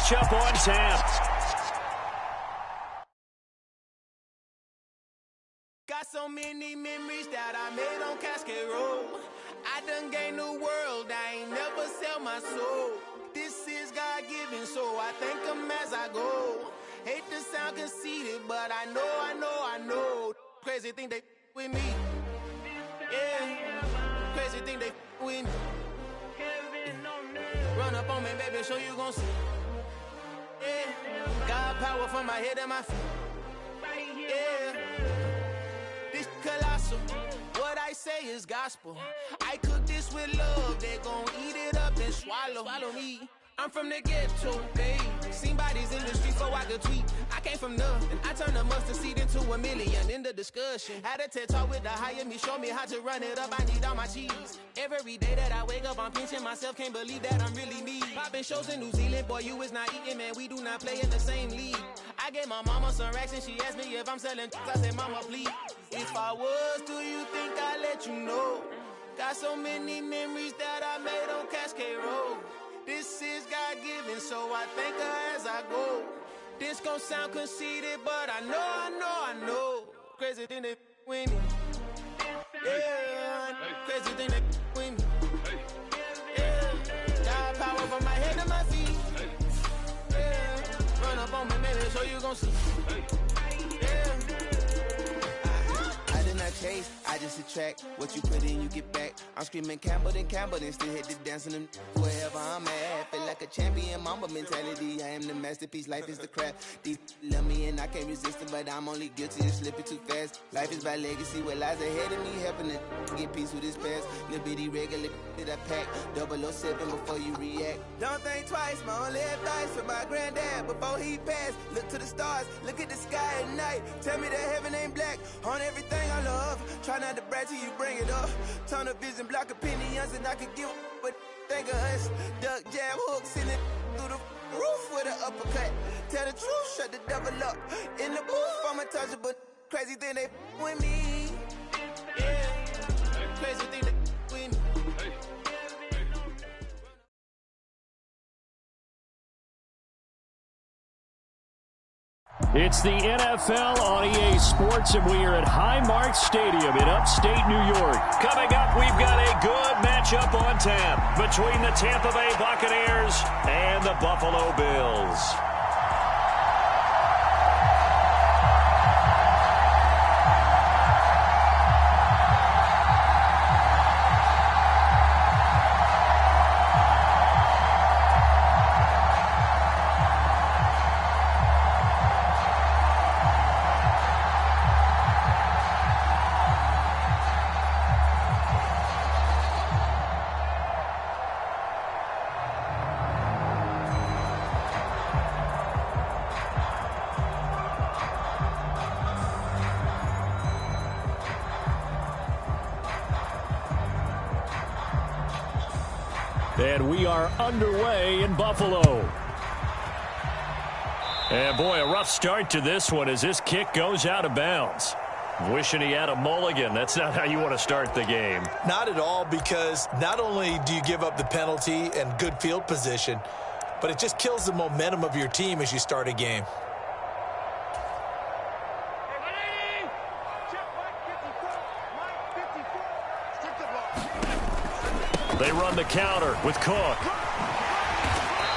matchup on tap. Got so many memories that I made on Cascade Road. I done gained the world, I ain't never sell my soul. This is God-given, so I thank him as I go. Hate to sound conceited, but I know. Crazy thing they with me. Yeah, crazy thing they with me. Run up on me, baby, show you gon' see. Yeah, God power from my head and my feet. Yeah, this colossal. What I say is gospel. I cook this with love, they gon' eat it up and swallow me. I'm from the ghetto, babe. Seen bodies in the street so I could tweet. I came from nothing. I turned a mustard seed into $1 million in the discussion. Had a TED talk with the higher me, show me how to run it up. I need all my cheese. Every day that I wake up, I'm pinching myself. Can't believe that I'm really me. Popping shows in New Zealand, boy, you is not eating, man. We do not play in the same league. I gave my mama some racks and she asked me if I'm selling. I said, mama, please. If I was, do you think I'd let you know? Got so many memories that I made on Cascade Road. This is God-given, so I thank her as I go. This gon' sound conceited, but I know. Crazy thing they with me. Yeah, crazy thing they with me. Yeah, God power from my head to my feet. Yeah, run up on me, baby, so you gon' see. Yeah. I did not chase, I just attract. What you put in, you get back. I'm screaming Campbell, then still hit the dancing them wherever I'm at. Feel like a champion, mamba mentality. I am the masterpiece, life is the craft. These love me and I can't resist them, but I'm only guilty of slipping too fast. Life is by legacy, what lies ahead of me, helping to get peace with this past. Little bitty regular that I pack, 007 before you react. Don't think twice, my only advice for my granddad before he passed. Look to the stars, look at the sky at night. Tell me that heaven ain't black on everything I love. Try not to brag till you bring it up. Tunnel vision, block opinions, and I could give but think of us. Duck, jab, hook, send it through the roof with an uppercut. Tell the truth, shut the devil up. In the booth, I'm untouchable. Crazy thing they with me. Yeah, crazy thing they with me. It's the NFL on EA Sports, and we are at Highmark Stadium in upstate New York. Coming up, we've got a good matchup on tap between the Tampa Bay Buccaneers and the Buffalo Bills. And we are underway in Buffalo. And boy, a rough start to this one as this kick goes out of bounds. Wishing he had a mulligan. That's not how you want to start the game. Not at all, because not only do you give up the penalty and good field position, but it just kills the momentum of your team as you start a game. They run the counter with Cook.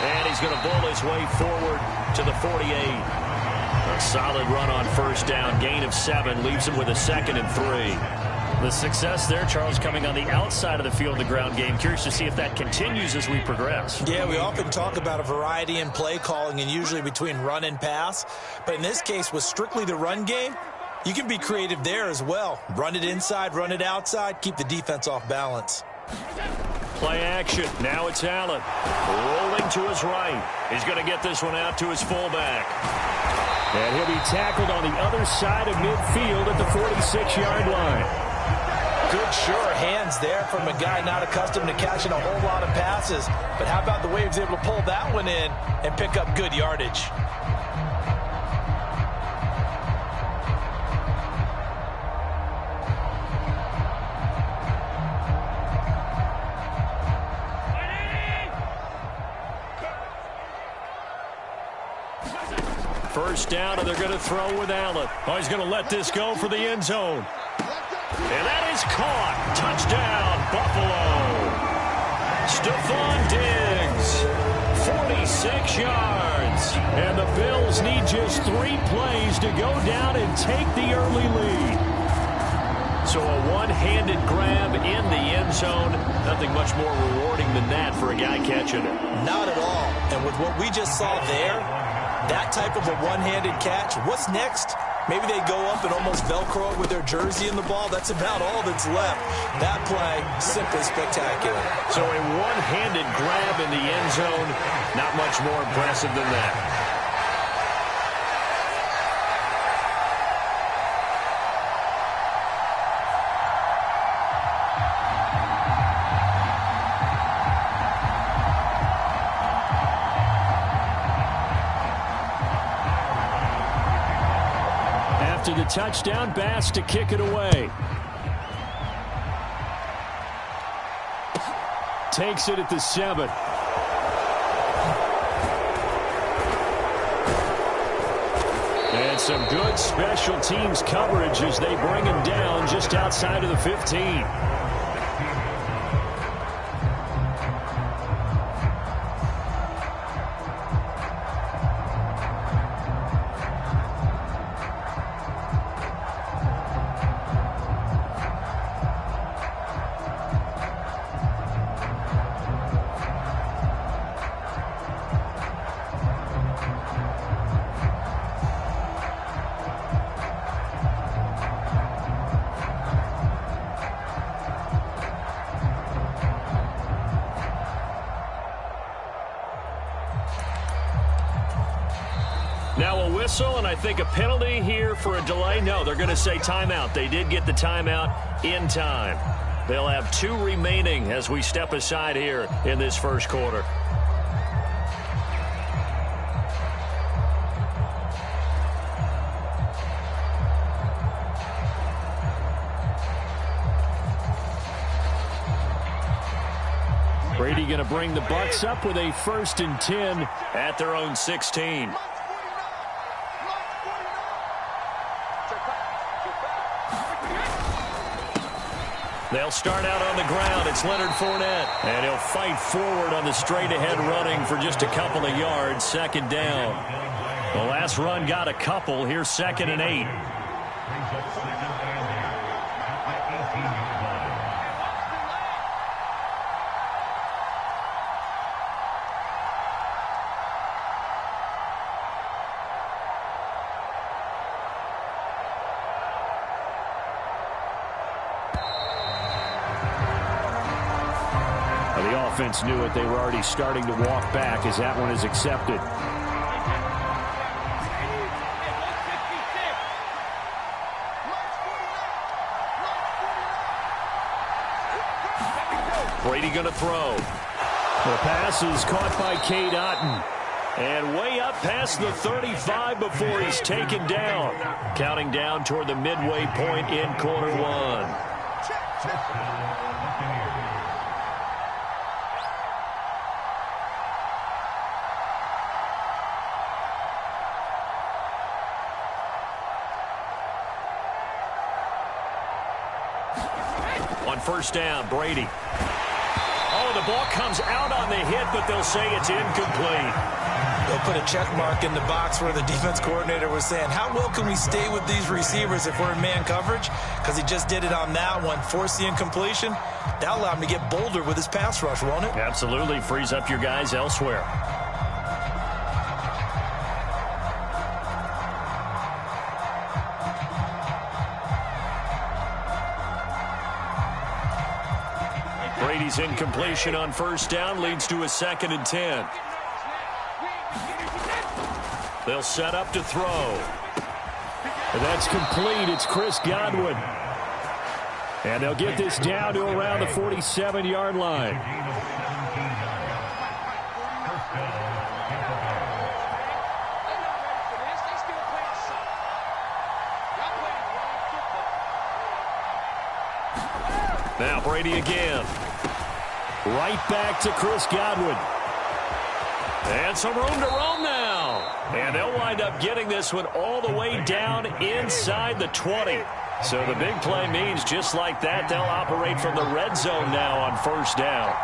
And he's going to bowl his way forward to the 48. A solid run on first down. Gain of 7 leaves him with a 2nd and 3. The success there, Charles, coming on the outside of the field, the ground game. Curious to see if that continues as we progress. Yeah, we often talk about a variety in play calling and usually between run and pass. But in this case, with strictly the run game, you can be creative there as well. Run it inside, run it outside, keep the defense off balance. Play action. Now it's Allen. Rolling to his right. He's going to get this one out to his fullback. And he'll be tackled on the other side of midfield at the 46-yard line. Good, sure hands there from a guy not accustomed to catching a whole lot of passes. But how about the way he was able to pull that one in and pick up good yardage? First down, and they're going to throw with Allen. Oh, he's going to let this go for the end zone. And that is caught. Touchdown, Buffalo. Stephon Diggs, 46 yards. And the Bills need just 3 plays to go down and take the early lead. So a one-handed grab in the end zone. Nothing much more rewarding than that for a guy catching it. Not at all. And with what we just saw there, that type of a one-handed catch, what's next? Maybe they go up and almost Velcro it with their jersey in the ball. That's about all that's left. That play, simply spectacular. So a one-handed grab in the end zone, not much more impressive than that. After the touchdown, Bass to kick it away. Takes it at the 7. And some good special teams coverage as they bring him down just outside of the 15. Now a whistle, and I think a penalty here for a delay. No, they're going to say timeout. They did get the timeout in time. They'll have 2 remaining as we step aside here in this first quarter. Brady going to bring the Bucs up with a 1st and 10 at their own 16. They'll start out on the ground. It's Leonard Fournette. And he'll fight forward on the straight-ahead running for just a couple of yards. 2nd down. The last run got a couple. Here's 2nd and 8. The offense knew it. They were already starting to walk back as that one is accepted. Brady going to throw. The pass is caught by Cade Otton. And way up past the 35 before he's taken down. Counting down toward the midway point in quarter 1. On 1st down, Brady. Oh, the ball comes out on the hit, but they'll say it's incomplete. They'll put a check mark in the box where the defense coordinator was saying, how well can we stay with these receivers if we're in man coverage? Because he just did it on that one, forced the incompletion. That'll allow him to get bolder with his pass rush, won't it? Absolutely. Frees up your guys elsewhere. Brady's incompletion on 1st down leads to a 2nd and 10. They'll set up to throw. And that's complete. It's Chris Godwin. And they'll get this down to around the 47-yard line. Now Brady again. Right back to Chris Godwin. And some room to roam now. And wind up getting this one all the way down inside the 20. So the big play means just like that, they'll operate from the red zone now on first down.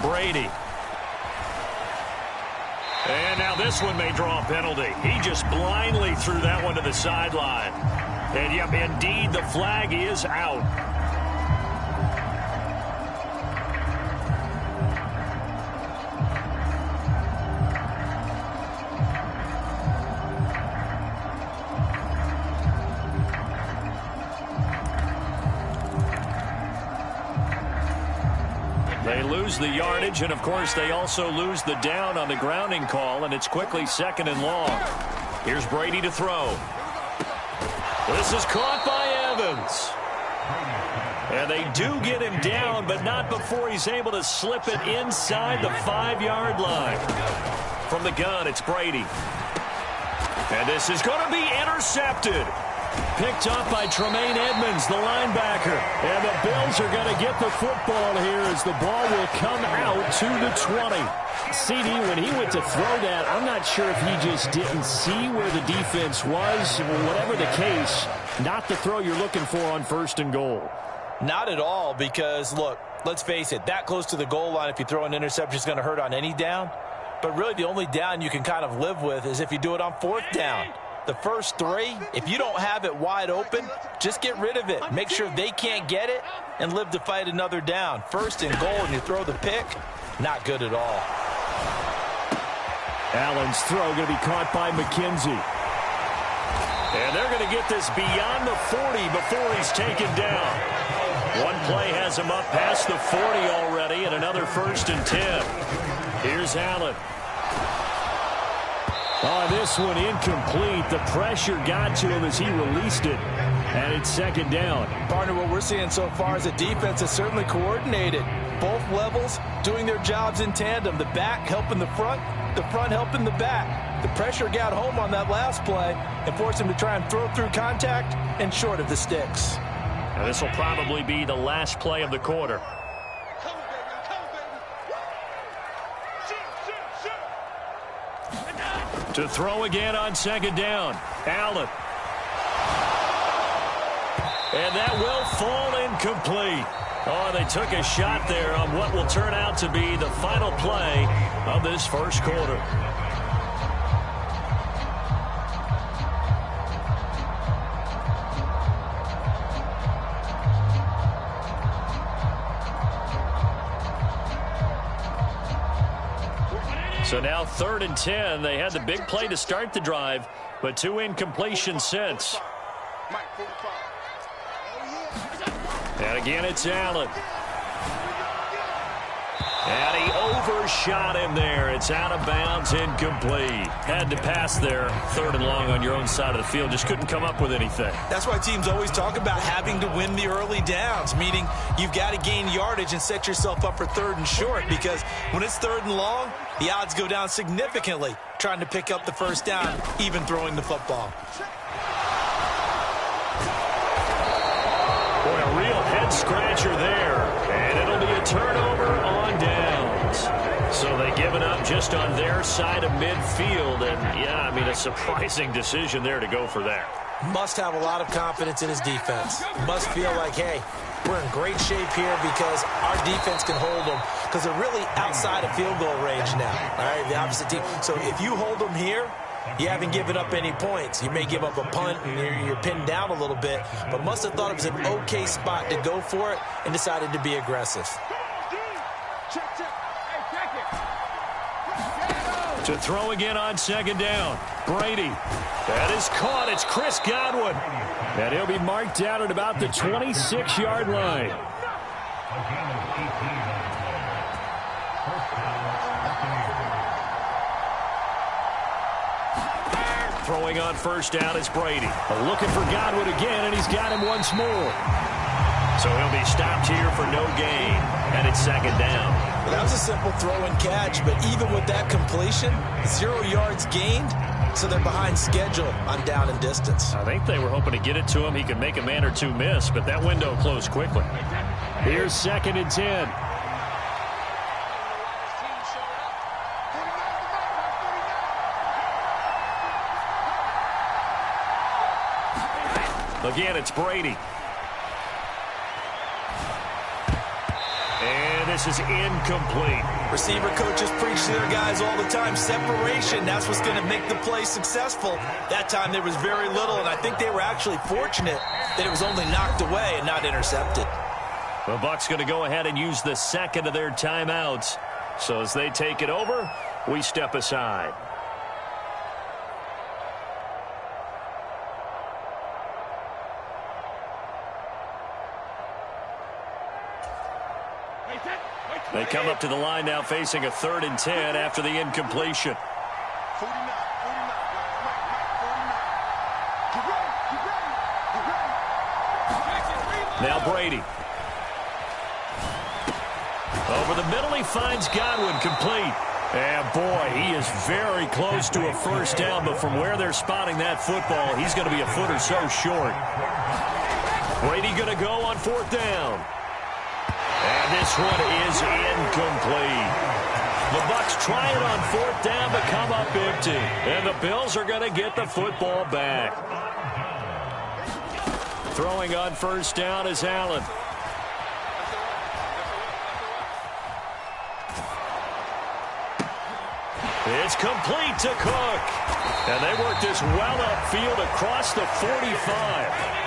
Brady. And now this one may draw a penalty. He just blindly threw that one to the sideline. And, yep, indeed, the flag is out. They lose the yardage, and, of course, they also lose the down on the grounding call, and it's quickly second and long. Here's Brady to throw. This is caught by Evans. And they do get him down, but not before he's able to slip it inside the 5-yard line. From the gun, it's Brady. And this is going to be intercepted. Picked up by Tremaine Edmonds, the linebacker. And the Bills are going to get the football here as the ball will come out to the 20. CD, when he went to throw that, I'm not sure if he just didn't see where the defense was. Whatever the case, not the throw you're looking for on first and goal. Not at all, because, look, let's face it, that close to the goal line, if you throw an interception, is going to hurt on any down. But really the only down you can kind of live with is if you do it on fourth down. The first three, if you don't have it wide open, just get rid of it. Make sure they can't get it and live to fight another down. First and goal, and you throw the pick, not good at all. Allen's throw going to be caught by McKenzie. And they're going to get this beyond the 40 before he's taken down. One play has him up past the 40 already, and another first and 10. Here's Allen. Oh, this one incomplete. The pressure got to him as he released it. And it's second down. Partner, what we're seeing so far is the defense is certainly coordinated. Both levels doing their jobs in tandem. The back helping the front helping the back. The pressure got home on that last play and forced him to try and throw through contact and short of the sticks. Now this will probably be the last play of the quarter. To throw again on second down. Allen. And that will fall incomplete. Oh, they took a shot there on what will turn out to be the final play of this first quarter. So now 3rd and 10. They had the big play to start the drive, but 2 incompletions since. And again, it's Allen. And he overshot him there. It's out of bounds, incomplete. Had to pass there, 3rd and long on your own side of the field. Just couldn't come up with anything. That's why teams always talk about having to win the early downs, meaning you've got to gain yardage and set yourself up for 3rd and short, because when it's 3rd and long, the odds go down significantly trying to pick up the first down, even throwing the football. Boy, a real head-scratcher there. And it'll be a turnover on downs. So they give it up just on their side of midfield. And, yeah, I mean, a surprising decision there to go for that. Must have a lot of confidence in his defense. Must feel like, hey, we're in great shape here because our defense can hold them, because they're really outside of field goal range now, all right, the opposite team. So if you hold them here, you haven't given up any points. You may give up a punt and you're pinned down a little bit, but must have thought it was an okay spot to go for it and decided to be aggressive. To throw again on second down. Brady. That is caught. It's Chris Godwin. And he'll be marked down at about the 26-yard line. Throwing on first down is Brady. Looking for Godwin again, and he's got him once more. So he'll be stopped here for no gain, and it's second down. That was a simple throw and catch, but even with that completion, 0 yards gained, so they're behind schedule on down and distance. I think they were hoping to get it to him. He could make a man or two miss, but that window closed quickly. Here's 2nd and 10. Again, it's Brady. And this is incomplete. Receiver coaches preach to their guys all the time. Separation, that's what's going to make the play successful. That time there was very little, and I think they were actually fortunate that it was only knocked away and not intercepted. The Bucs going to go ahead and use the second of their timeouts. So as they take it over, we step aside. They come up to the line now facing a 3rd and 10 after the incompletion. Now Brady. Over the middle, he finds Godwin, complete. And boy, he is very close to a first down, but from where they're spotting that football, he's going to be a foot or so short. Brady going to go on 4th down. And this one is incomplete. The Bucs try it on 4th down but come up empty. And the Bills are going to get the football back. Throwing on 1st down is Allen. It's complete to Cook. And they work this well upfield across the 45.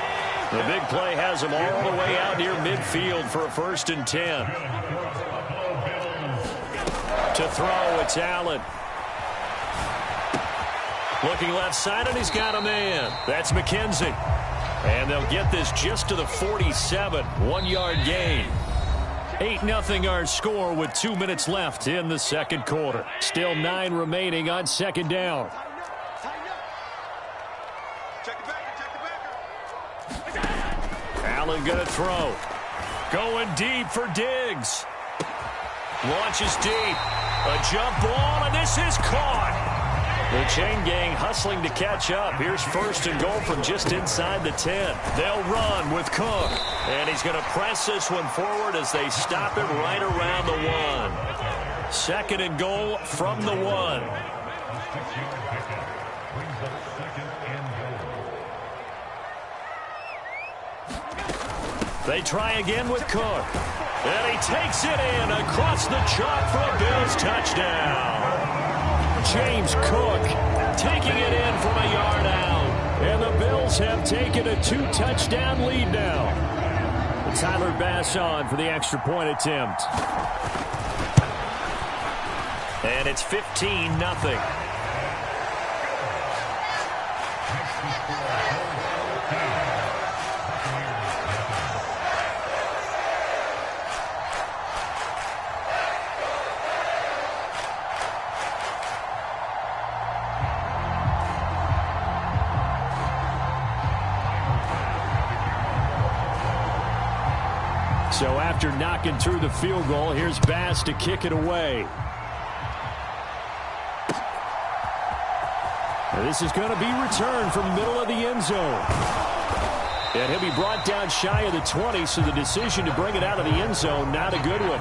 The big play has him all the way out near midfield for a 1st and 10. To throw, it's Allen. Looking left side, and he's got a man. That's McKenzie. And they'll get this just to the 47. 1-yard gain. 8-0 our score with 2 minutes left in the 2nd quarter. Still 9 remaining on 2nd down. Allen going to throw. Going deep for Diggs. Launches deep. A jump ball, and this is caught. The chain gang hustling to catch up. Here's 1st and goal from just inside the 10. They'll run with Cook. And he's going to press this one forward as they stop him right around the 1. 2nd and goal from the 1. They try again with Cook. And he takes it in across the chalk for a Bills touchdown. James Cook taking it in from a yard out. And the Bills have taken a 2-touchdown lead now. Tyler Bass on for the extra point attempt. And it's 15-0. So after knocking through the field goal, here's Bass to kick it away. And this is going to be returned from middle of the end zone. And he'll be brought down shy of the 20, so the decision to bring it out of the end zone, not a good one.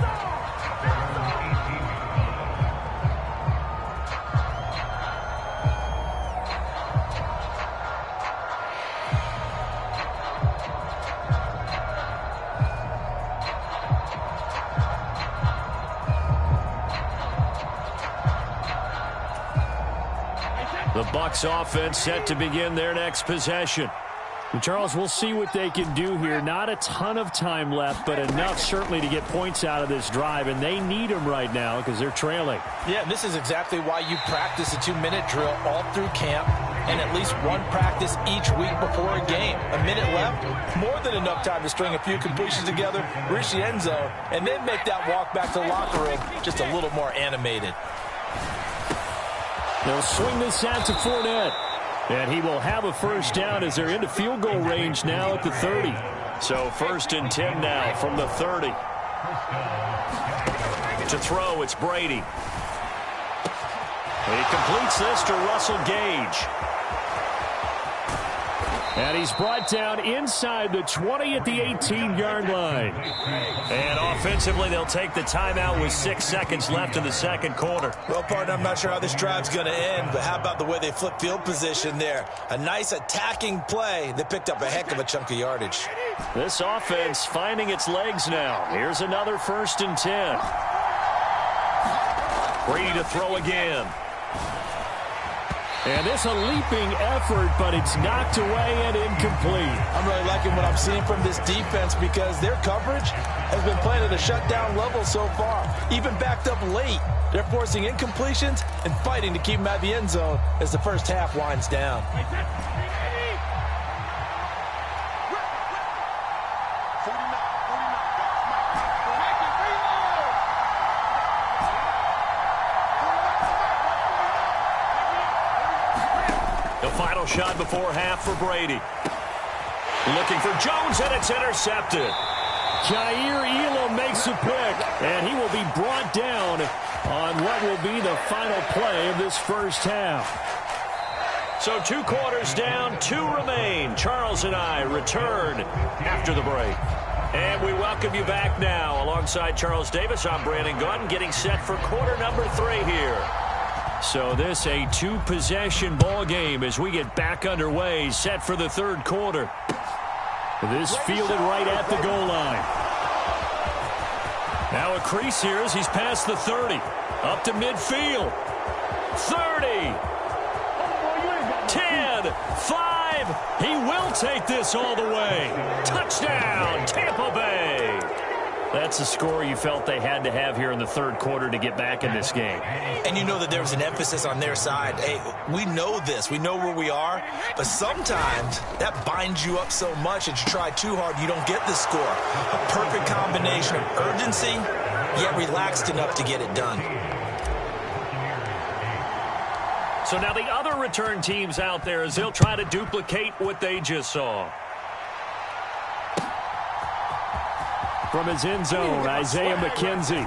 The Bucs offense set to begin their next possession. And Charles, we'll see what they can do here. Not a ton of time left, but enough certainly to get points out of this drive, and they need them right now because they're trailing. Yeah, and this is exactly why you practice a 2-minute drill all through camp and at least one practice each week before a game. A minute left, more than enough time to string a few completions together, reach the end zone, and then make that walk back to the locker room just a little more animated. They'll swing this out to Fournette. And he will have a first down as they're into field goal range now at the 30. So 1st and 10 now from the 30. To throw, it's Brady. He completes this to Russell Gage. And he's brought down inside the 20 at the 18-yard line. And offensively, they'll take the timeout with 6 seconds left in the second quarter. Well, partner, I'm not sure how this drive's going to end, but how about the way they flip field position there? A nice attacking play that picked up a heck of a chunk of yardage. This offense finding its legs now. Here's another 1st and 10. Brady to throw again. And this a leaping effort, but it's knocked away and incomplete. I'm really liking what I'm seeing from this defense because their coverage has been playing at a shutdown level so far. Even backed up late, they're forcing incompletions and fighting to keep them at the end zone as the first half winds down. Final shot before half for Brady. Looking for Jones, and it's intercepted. Jair Elam makes a pick, and he will be brought down on what will be the final play of this first half. So 2 quarters down, 2 remain. Charles and I return after the break. And we welcome you back now. Alongside Charles Davis, I'm Brandon Gaudin, getting set for quarter number 3 here. So this a 2-possession ball game as we get back underway, set for the 3rd quarter. This fielded right at the goal line. Now a crease here as he's past the 30. Up to midfield. 30. 10. 5. He will take this all the way. Touchdown, Tampa Bay. That's the score you felt they had to have here in the 3rd quarter to get back in this game. And you know that there was an emphasis on their side. Hey, we know this. We know where we are. But sometimes that binds you up so much that you try too hard, you don't get the score. A perfect combination of urgency, yet relaxed enough to get it done. So now the other return teams out there as they'll try to duplicate what they just saw. From his end zone, Isaiah McKenzie.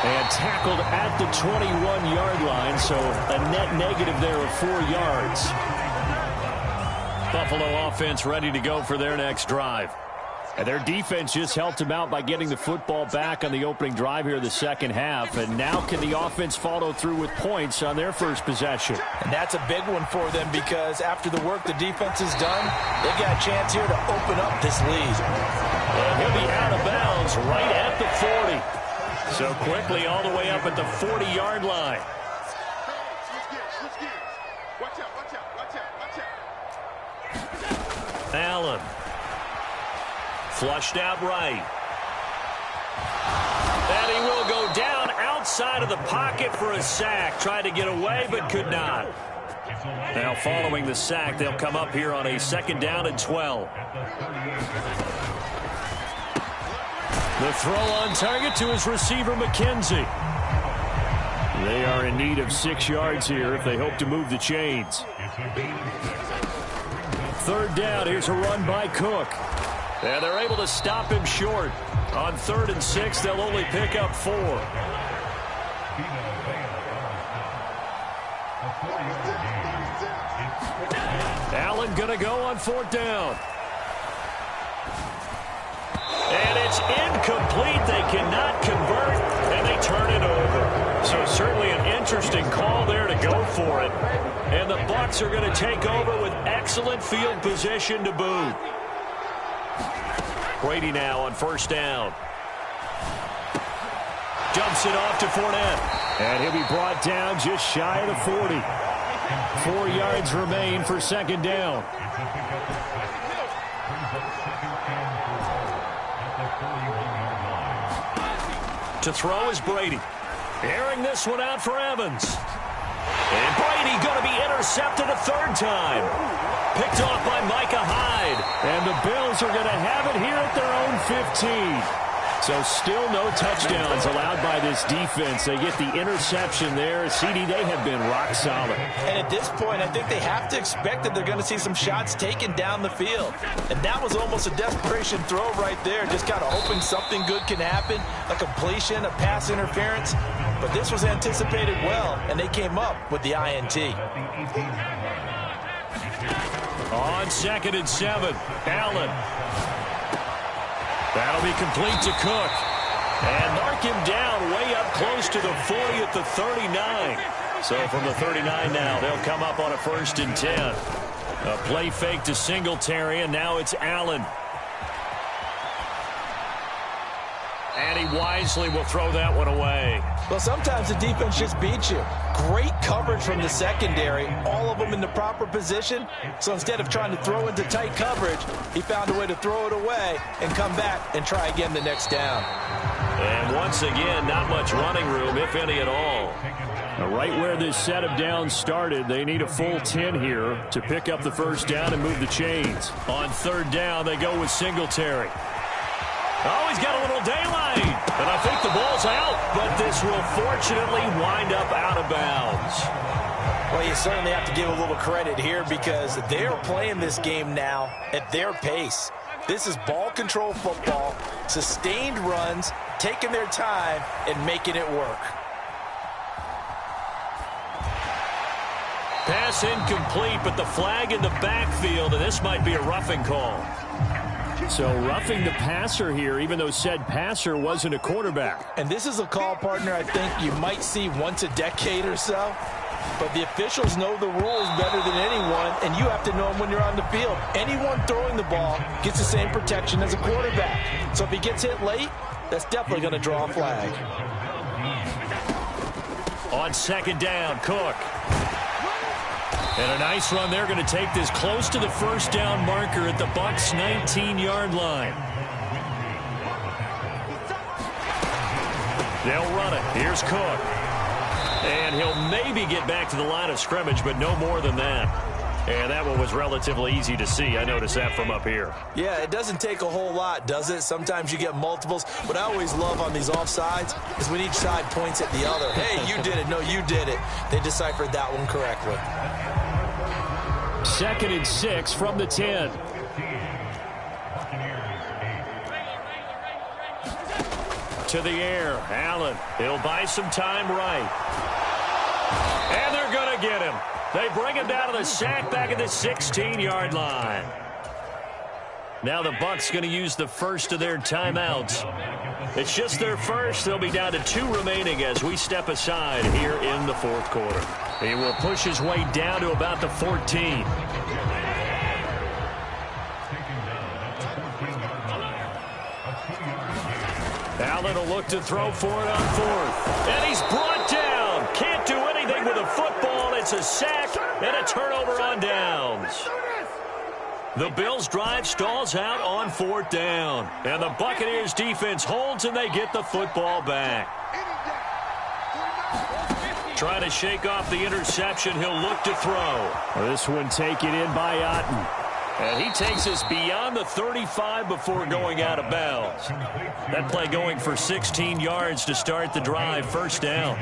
And tackled at the 21-yard line, so a net negative there of 4 yards. Buffalo offense ready to go for their next drive. And their defense just helped them out by getting the football back on the opening drive here in the second half. And now can the offense follow through with points on their first possession? And that's a big one for them because after the work the defense has done, they got a chance here to open up this lead. And he'll be out of bounds right at the 40. So quickly all the way up at the 40-yard line. Allen. Flushed out right. And he will go down outside of the pocket for a sack. Tried to get away, but could not. Now following the sack, they'll come up here on a 2nd down and 12. The throw on target to his receiver, McKenzie. They are in need of 6 yards here if they hope to move the chains. 3rd down, here's a run by Cook. And they're able to stop him short. On 3rd and 6, they'll only pick up 4. Allen gonna go on 4th down. And it's incomplete. They cannot convert, and they turn it over. So certainly an interesting call there to go for it. And the Bucs are going to take over with excellent field position to boot. Brady now on 1st down. Dumps it off to Fournette. And he'll be brought down just shy of the 40. 4 yards remain for 2nd down. To throw is Brady. Airing this one out for Evans. And Brady going to be intercepted a 3rd time. Picked off by Micah Hyde. And the Bills are going to have it here at their own 15. So still no touchdowns allowed by this defense. They get the interception there. CD, they have been rock solid. And at this point, I think they have to expect that they're going to see some shots taken down the field. And that was almost a desperation throw right there, just kind of hoping something good can happen, a completion, a pass interference. But this was anticipated well, and they came up with the INT. On 2nd and 7, Allen. That'll be complete to Cook. And mark him down way up close to the 40 at the 39. So from the 39 now, they'll come up on a 1st and 10. A play fake to Singletary, and now it's Allen. And he wisely will throw that one away. Well, sometimes the defense just beats you. Great coverage from the secondary, all of them in the proper position. So instead of trying to throw into tight coverage, he found a way to throw it away and come back and try again the next down. And once again, not much running room, if any at all. Right where this set of downs started, they need a full 10 here to pick up the 1st down and move the chains. On 3rd down, they go with Singletary. Oh, he's got a little daylight, and I think the ball's out, but this will fortunately wind up out of bounds. Well, you certainly have to give a little credit here because they are playing this game now at their pace. This is ball control football, sustained runs, taking their time, and making it work. Pass incomplete, but the flag in the backfield, and this might be a roughing call. So roughing the passer here, even though said passer wasn't a quarterback. And this is a call, partner, I think you might see once a decade or so. But the officials know the rules better than anyone, and you have to know them when you're on the field. Anyone throwing the ball gets the same protection as a quarterback. So if he gets hit late, that's definitely going to draw a flag. On 2nd down, Cook. And a nice run. They're going to take this close to the 1st down marker at the Bucs' 19-yard line. They'll run it. Here's Cook. And he'll maybe get back to the line of scrimmage, but no more than that. And that one was relatively easy to see. I noticed that from up here. Yeah, it doesn't take a whole lot, does it? Sometimes you get multiples. What I always love on these offsides is when each side points at the other. Hey, you did it. No, you did it. They deciphered that one correctly. 2nd and 6 from the 10. To the air, Allen. He'll buy some time right. And they're going to get him. They bring him down to the sack back at the 16-yard line. Now the Bucs going to use the first of their timeouts. It's just their first. They'll be down to 2 remaining as we step aside here in the 4th quarter. He will push his way down to about the 14. Allen will look to throw for it on 4th. And he's brought down. Can't do anything with a football. It's a sack and a turnover on downs. The Bills' drive stalls out on 4th down. And the Buccaneers' defense holds and they get the football back. Trying to shake off the interception. He'll look to throw. This one taken in by Otten. And he takes us beyond the 35 before going out of bounds. That play going for 16 yards to start the drive. 1st down.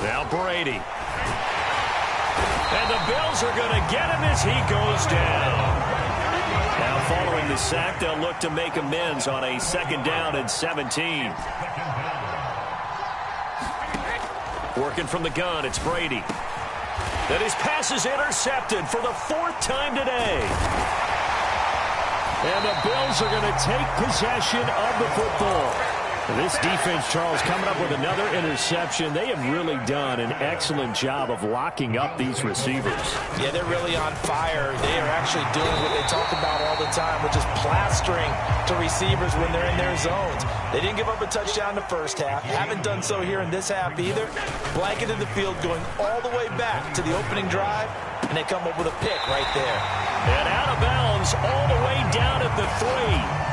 Now Brady. And the Bills are going to get him as he goes down. Now following the sack, they'll look to make amends on a 2nd down and 17. Working from the gun, it's Brady. Then his pass is intercepted for the 4th time today. And the Bills are going to take possession of the football. This defense, Charles, coming up with another interception. They have really done an excellent job of locking up these receivers. Yeah, they're really on fire. They are actually doing what they talk about all the time, which is plastering to receivers when they're in their zones. They didn't give up a touchdown the 1st half. Haven't done so here in this half either. Blanketed the field going all the way back to the opening drive, and they come up with a pick right there. And out of bounds all the way down at the 3.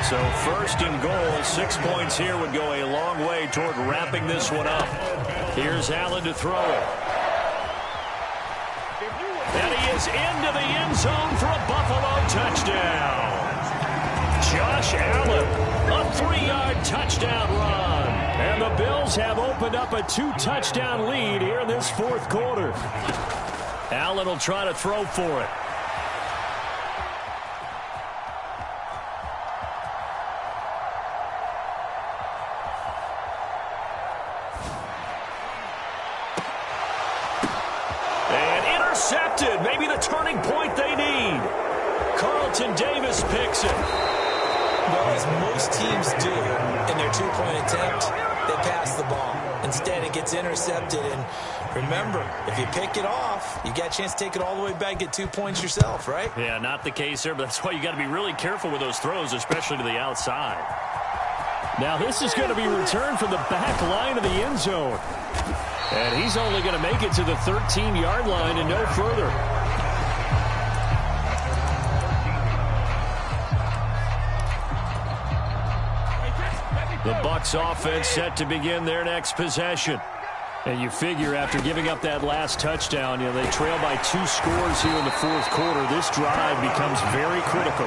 So 1st and goal, 6 points here would go a long way toward wrapping this one up. Here's Allen to throw it. And he is into the end zone for a Buffalo touchdown. Josh Allen, a 3-yard touchdown run. And the Bills have opened up a 2-touchdown lead here in this fourth quarter. Allen will try to throw for it. And intercepted. Maybe the turning point they need. Carlton Davis picks it. Well, as most teams do in their two-point attempt, they pass the ball. Instead, it gets intercepted. And remember, if you pick it off, you got a chance to take it all the way back and get 2 points yourself, right? Yeah, not the case here, but that's why you got to be really careful with those throws, especially to the outside. Now, this is going to be returned from the back line of the end zone. And he's only going to make it to the 13-yard line and no further. The Bucs offense set to begin their next possession. And you figure after giving up that last touchdown, they trail by 2 scores here in the fourth quarter. This drive becomes very critical.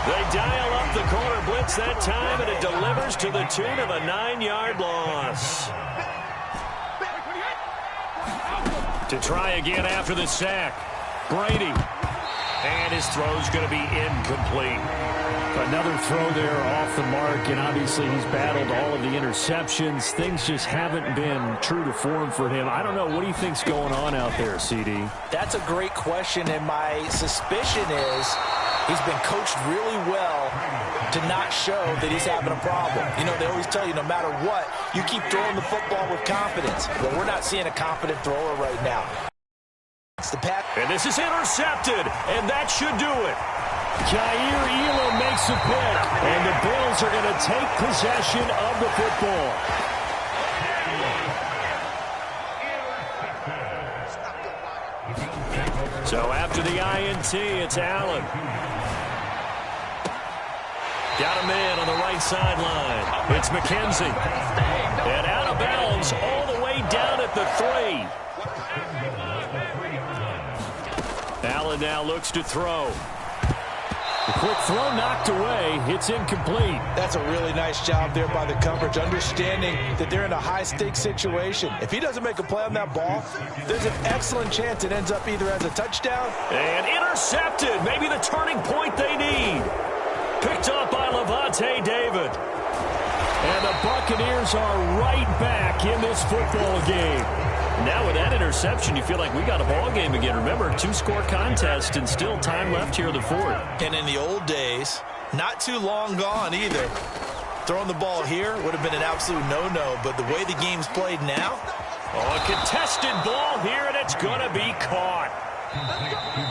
They dial up the corner blitz that time, and it delivers to the tune of a 9-yard loss. To try again after the sack, Brady. And his throw's going to be incomplete. Another throw there off the mark, and obviously he's battled all of the interceptions. Things just haven't been true to form for him. I don't know. What do you think's going on out there, CD? That's a great question, and my suspicion is he's been coached really well to not show that he's having a problem. They always tell you no matter what, you keep throwing the football with confidence. But we're not seeing a confident thrower right now. It's the pass. And this is intercepted, and that should do it. Jair Elam makes a pick, and the Bills are going to take possession of the football. So after the INT, it's Allen. Got a man on the right sideline. It's McKenzie. And out of bounds all the way down at the 3. Allen now looks to throw. The quick throw knocked away. It's incomplete. That's a really nice job there by the coverage, understanding that they're in a high-stakes situation. If he doesn't make a play on that ball, there's an excellent chance it ends up either as a touchdown. And intercepted. Maybe the turning point they need. Picked up by Lavonte David. And the Buccaneers are right back in this football game. Now with that interception, you feel like we got a ball game again. Remember, 2-score contest and still time left here in the fourth. And in the old days, not too long gone either. Throwing the ball here would have been an absolute no-no, but the way the game's played now. A contested ball here, and it's going to be caught.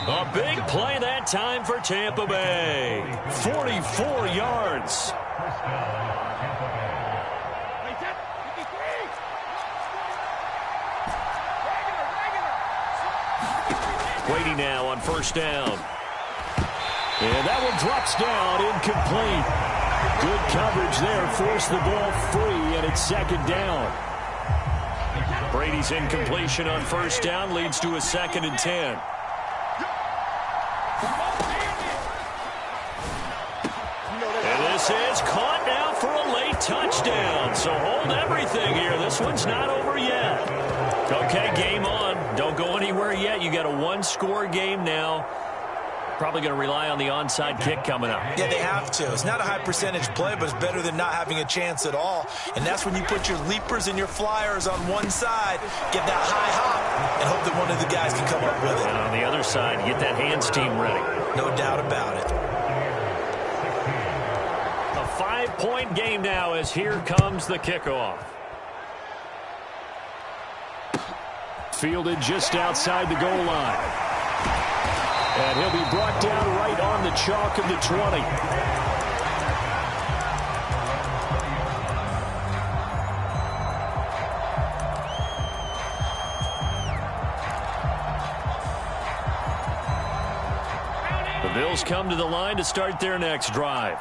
A big play that time for Tampa Bay. 44 yards. Brady now on first down. And that one drops down, incomplete. Good coverage there, forced the ball free, and it's second down. Brady's incompletion on first down leads to a 2nd and 10. And this is caught now for a late touchdown. So hold everything here. This one's not over yet. Okay, game on. Don't go anywhere yet. You got a 1-score game now. Probably going to rely on the onside kick coming up. Yeah, they have to. It's not a high percentage play, but it's better than not having a chance at all. And that's when you put your leapers and your flyers on one side, get that high hop, and hope that one of the guys can come up with it. And on the other side, get that hands team ready. No doubt about it. A 5-point game now as here comes the kickoff. Fielded just outside the goal line. And he'll be brought down right on the chalk of the 20. The Bills come to the line to start their next drive.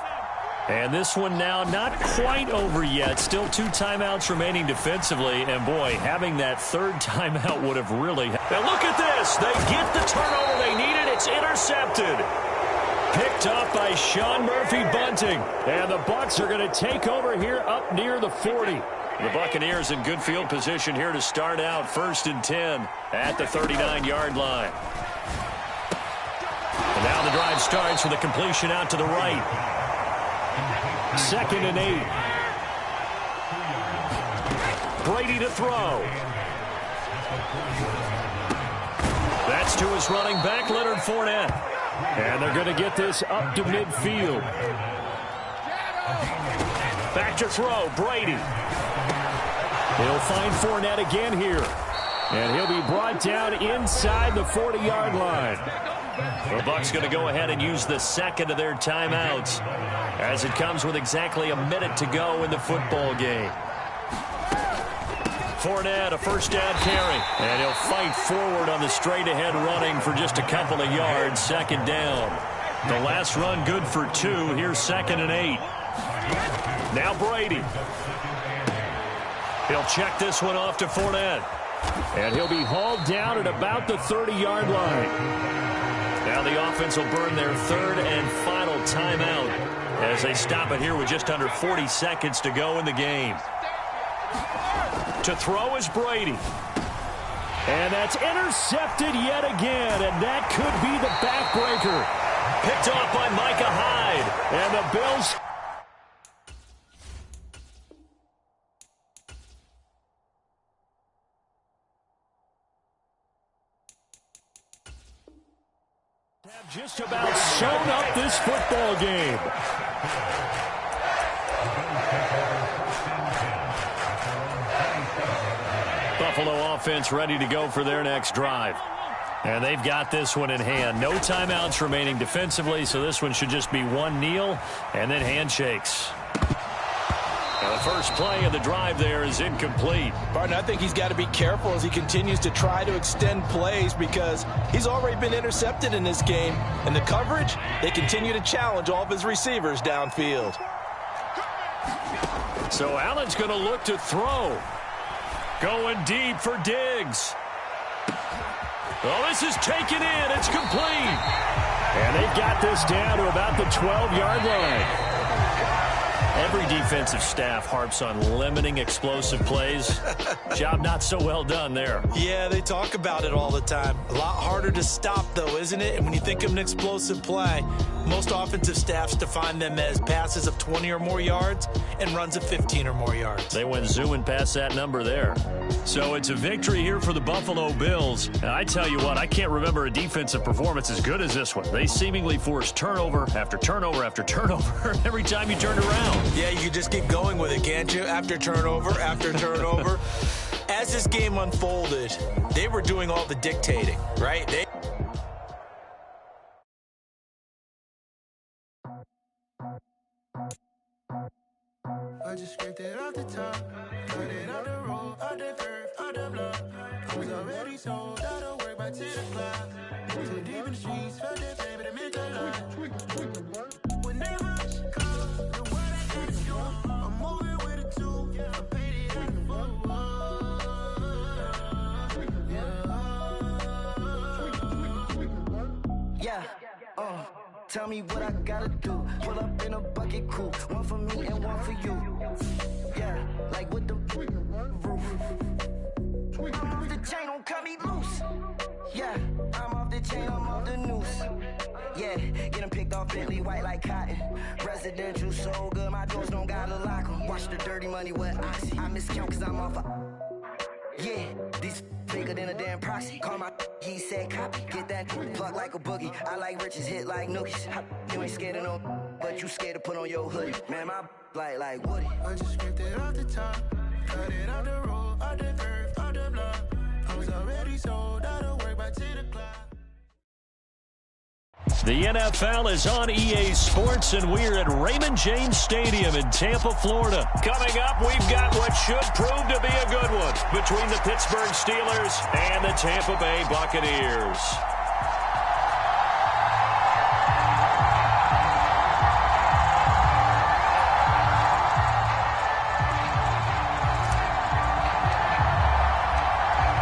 And this one now not quite over yet. Still 2 timeouts remaining defensively. And, boy, having that 3rd timeout would have really... Now look at this. They get the turnover they needed. It's intercepted. Picked up by Sean Murphy-Bunting. And the Bucs are going to take over here up near the 40. The Buccaneers in good field position here to start out 1st and 10 at the 39-yard line. And now the drive starts with a completion out to the right. 2nd and 8. Brady to throw. That's to his running back, Leonard Fournette. And they're going to get this up to midfield. Back to throw, Brady. He'll find Fournette again here. And he'll be brought down inside the 40-yard line. The Bucs going to go ahead and use the second of their timeouts as it comes with exactly a minute to go in the football game. Fournette, a first down carry. And he'll fight forward on the straight-ahead running for just a couple of yards. 2nd down. The last run good for 2. Here's 2nd and 8. Now Brady. He'll check this one off to Fournette. And he'll be hauled down at about the 30-yard line. Now the offense will burn their 3rd and final timeout as they stop it here with just under 40 seconds to go in the game. To throw is Brady. And that's intercepted yet again, and that could be the backbreaker. Picked off by Micah Hyde, and the Bills... have just about sewn up this football game. Buffalo offense ready to go for their next drive. And they've got this one in hand. No timeouts remaining defensively, so this one should just be one kneel and then handshakes. And the first play of the drive there is incomplete. Barton, I think he's got to be careful as he continues to try to extend plays because he's already been intercepted in this game. And the coverage, they continue to challenge all of his receivers downfield. So Allen's going to look to throw. Going deep for Diggs. Oh, this is taken in. It's complete. And they've got this down to about the 12-yard line. Every defensive staff harps on limiting explosive plays. Job not so well done there. Yeah, they talk about it all the time. A lot harder to stop, though, isn't it? And when you think of an explosive play, most offensive staffs define them as passes of 20 or more yards and runs of 15 or more yards. They went zooming past that number there. So it's a victory here for the Buffalo Bills. And I tell you what, I can't remember a defensive performance as good as this one. They seemingly forced turnover after turnover after turnover every time you turned around. Yeah, you just keep going with it, can't you? After turnover, after turnover. As this game unfolded, they were doing all the dictating, right? I just scraped it off the top, cut it off the road, off the curve, off the block. I was already sold, I don't work by 10 o'clock. Too deep in the streets, felt that baby, the mental line. When they rush, come, the word I got is you. I'm moving with a 2, I paid it at the boat. Yeah, tell me what I gotta do. Pull up in a bucket crew, one for me and one for you. Yeah, like with the roof. I'm off the chain, don't cut me loose. Yeah, I'm off the chain, I'm off the noose. Yeah, get them picked off Bentley white like cotton. Residential so good, my doors don't gotta lock them. Watch the dirty money with Oxy. I miscount cause I'm off a... Yeah, these bigger than a damn proxy. Call my he said copy. Get that plug like a boogie. I like riches, hit like nookies. You ain't scared of no, but you scared to put on your hoodie. Man, my like Woody. I just scraped it off the top, cut it off the road, off the curve, off the block. I was already sold, I don't work by 10 o'clock. The NFL is on EA Sports, and we're at Raymond James Stadium in Tampa, Florida. Coming up, we've got what should prove to be a good one between the Pittsburgh Steelers and the Tampa Bay Buccaneers.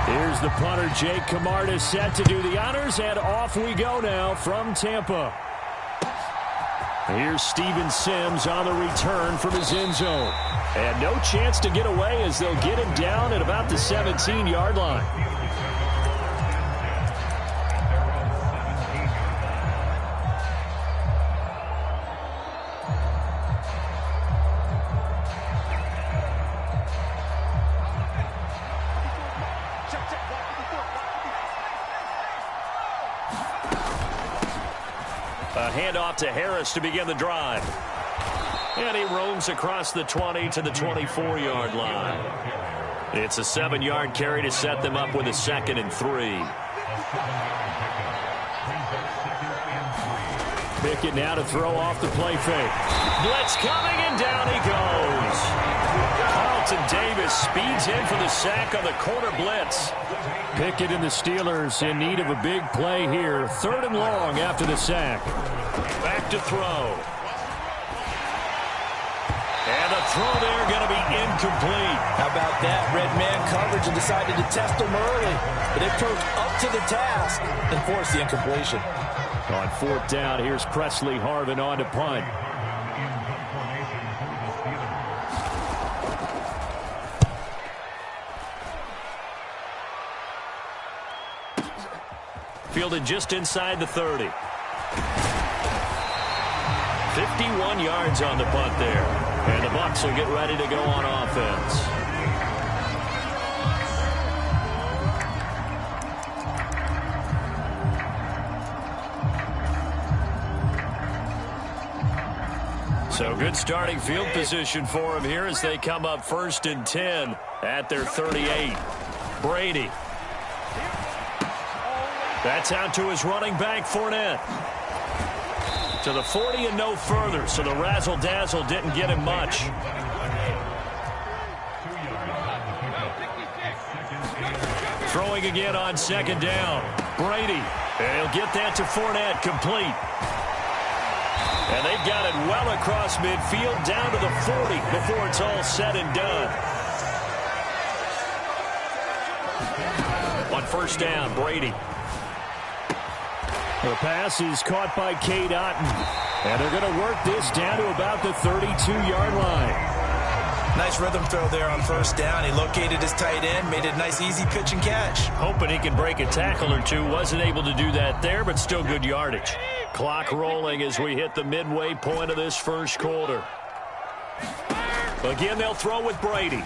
Here's the punter, Jake Camarda, set to do the honors, and off we go now from Tampa. Here's Steven Sims on the return from his end zone. And no chance to get away as they'll get him down at about the 17-yard line. A handoff to Harris to begin the drive. And he roams across the 20 to the 24-yard line. It's a 7-yard carry to set them up with a 2nd and 3. Pickett now to throw off the play fake. Blitz coming, and down he goes. Carlton Davis speeds in for the sack on the corner blitz. Pickett and the Steelers in need of a big play here. 3rd and long after the sack. Back to throw. And the throw there going to be incomplete. How about that? Red man coverage and decided to test him early. But they approached up to the task and forced the incompletion. On 4th down, here's Presley Harvin on to punt. Fielded just inside the 30. 51 yards on the punt there. And the Bucs will get ready to go on offense. So good starting field position for him here as they come up 1st and 10 at their 38. Brady. That's out to his running back, Fournette. To the 40 and no further, so the razzle-dazzle didn't get him much. Throwing again on 2nd down. Brady. And he'll get that to Fournette, complete. And they've got it well across midfield, down to the 40 before it's all said and done. On 1st down, Brady. The pass is caught by Cade Otton. And they're going to work this down to about the 32-yard line. Nice rhythm throw there on 1st down. He located his tight end, made it a nice easy pitch and catch. Hoping he can break a tackle or two. Wasn't able to do that there, but still good yardage. Clock rolling as we hit the midway point of this 1st quarter. Again, they'll throw with Brady.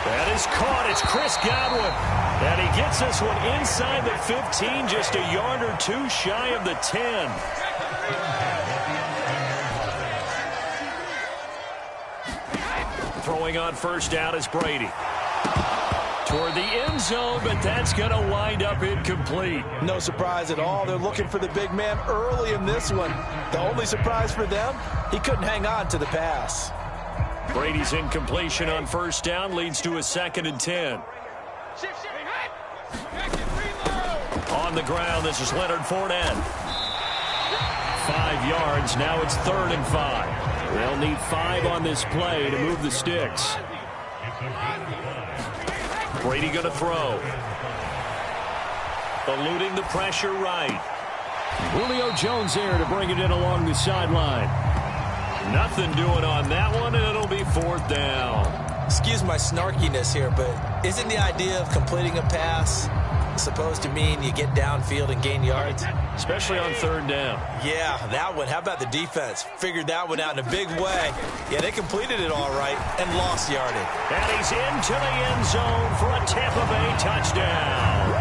That is caught. It's Chris Godwin. And he gets this one inside the 15, just a yard or two shy of the 10. Throwing on 1st down is Brady. Toward the end zone, but that's going to wind up incomplete. No surprise at all. They're looking for the big man early in this one. The only surprise for them, he couldn't hang on to the pass. Brady's incompletion on 1st down leads to a 2nd and 10. On the ground, this is Leonard Fournette. 5 yards, now it's 3rd and 5. They'll need 5 on this play to move the sticks. Brady going to throw. Eluding the pressure right. Julio Jones there to bring it in along the sideline. Nothing doing on that one, and it'll be 4th down. Excuse my snarkiness here, but isn't the idea of completing a pass supposed to mean you get downfield and gain yards? Especially on 3rd down. Yeah, that one. How about the defense? Figured that one out in a big way. Yeah, they completed it all right and lost yardage. And he's into the end zone for a Tampa Bay touchdown.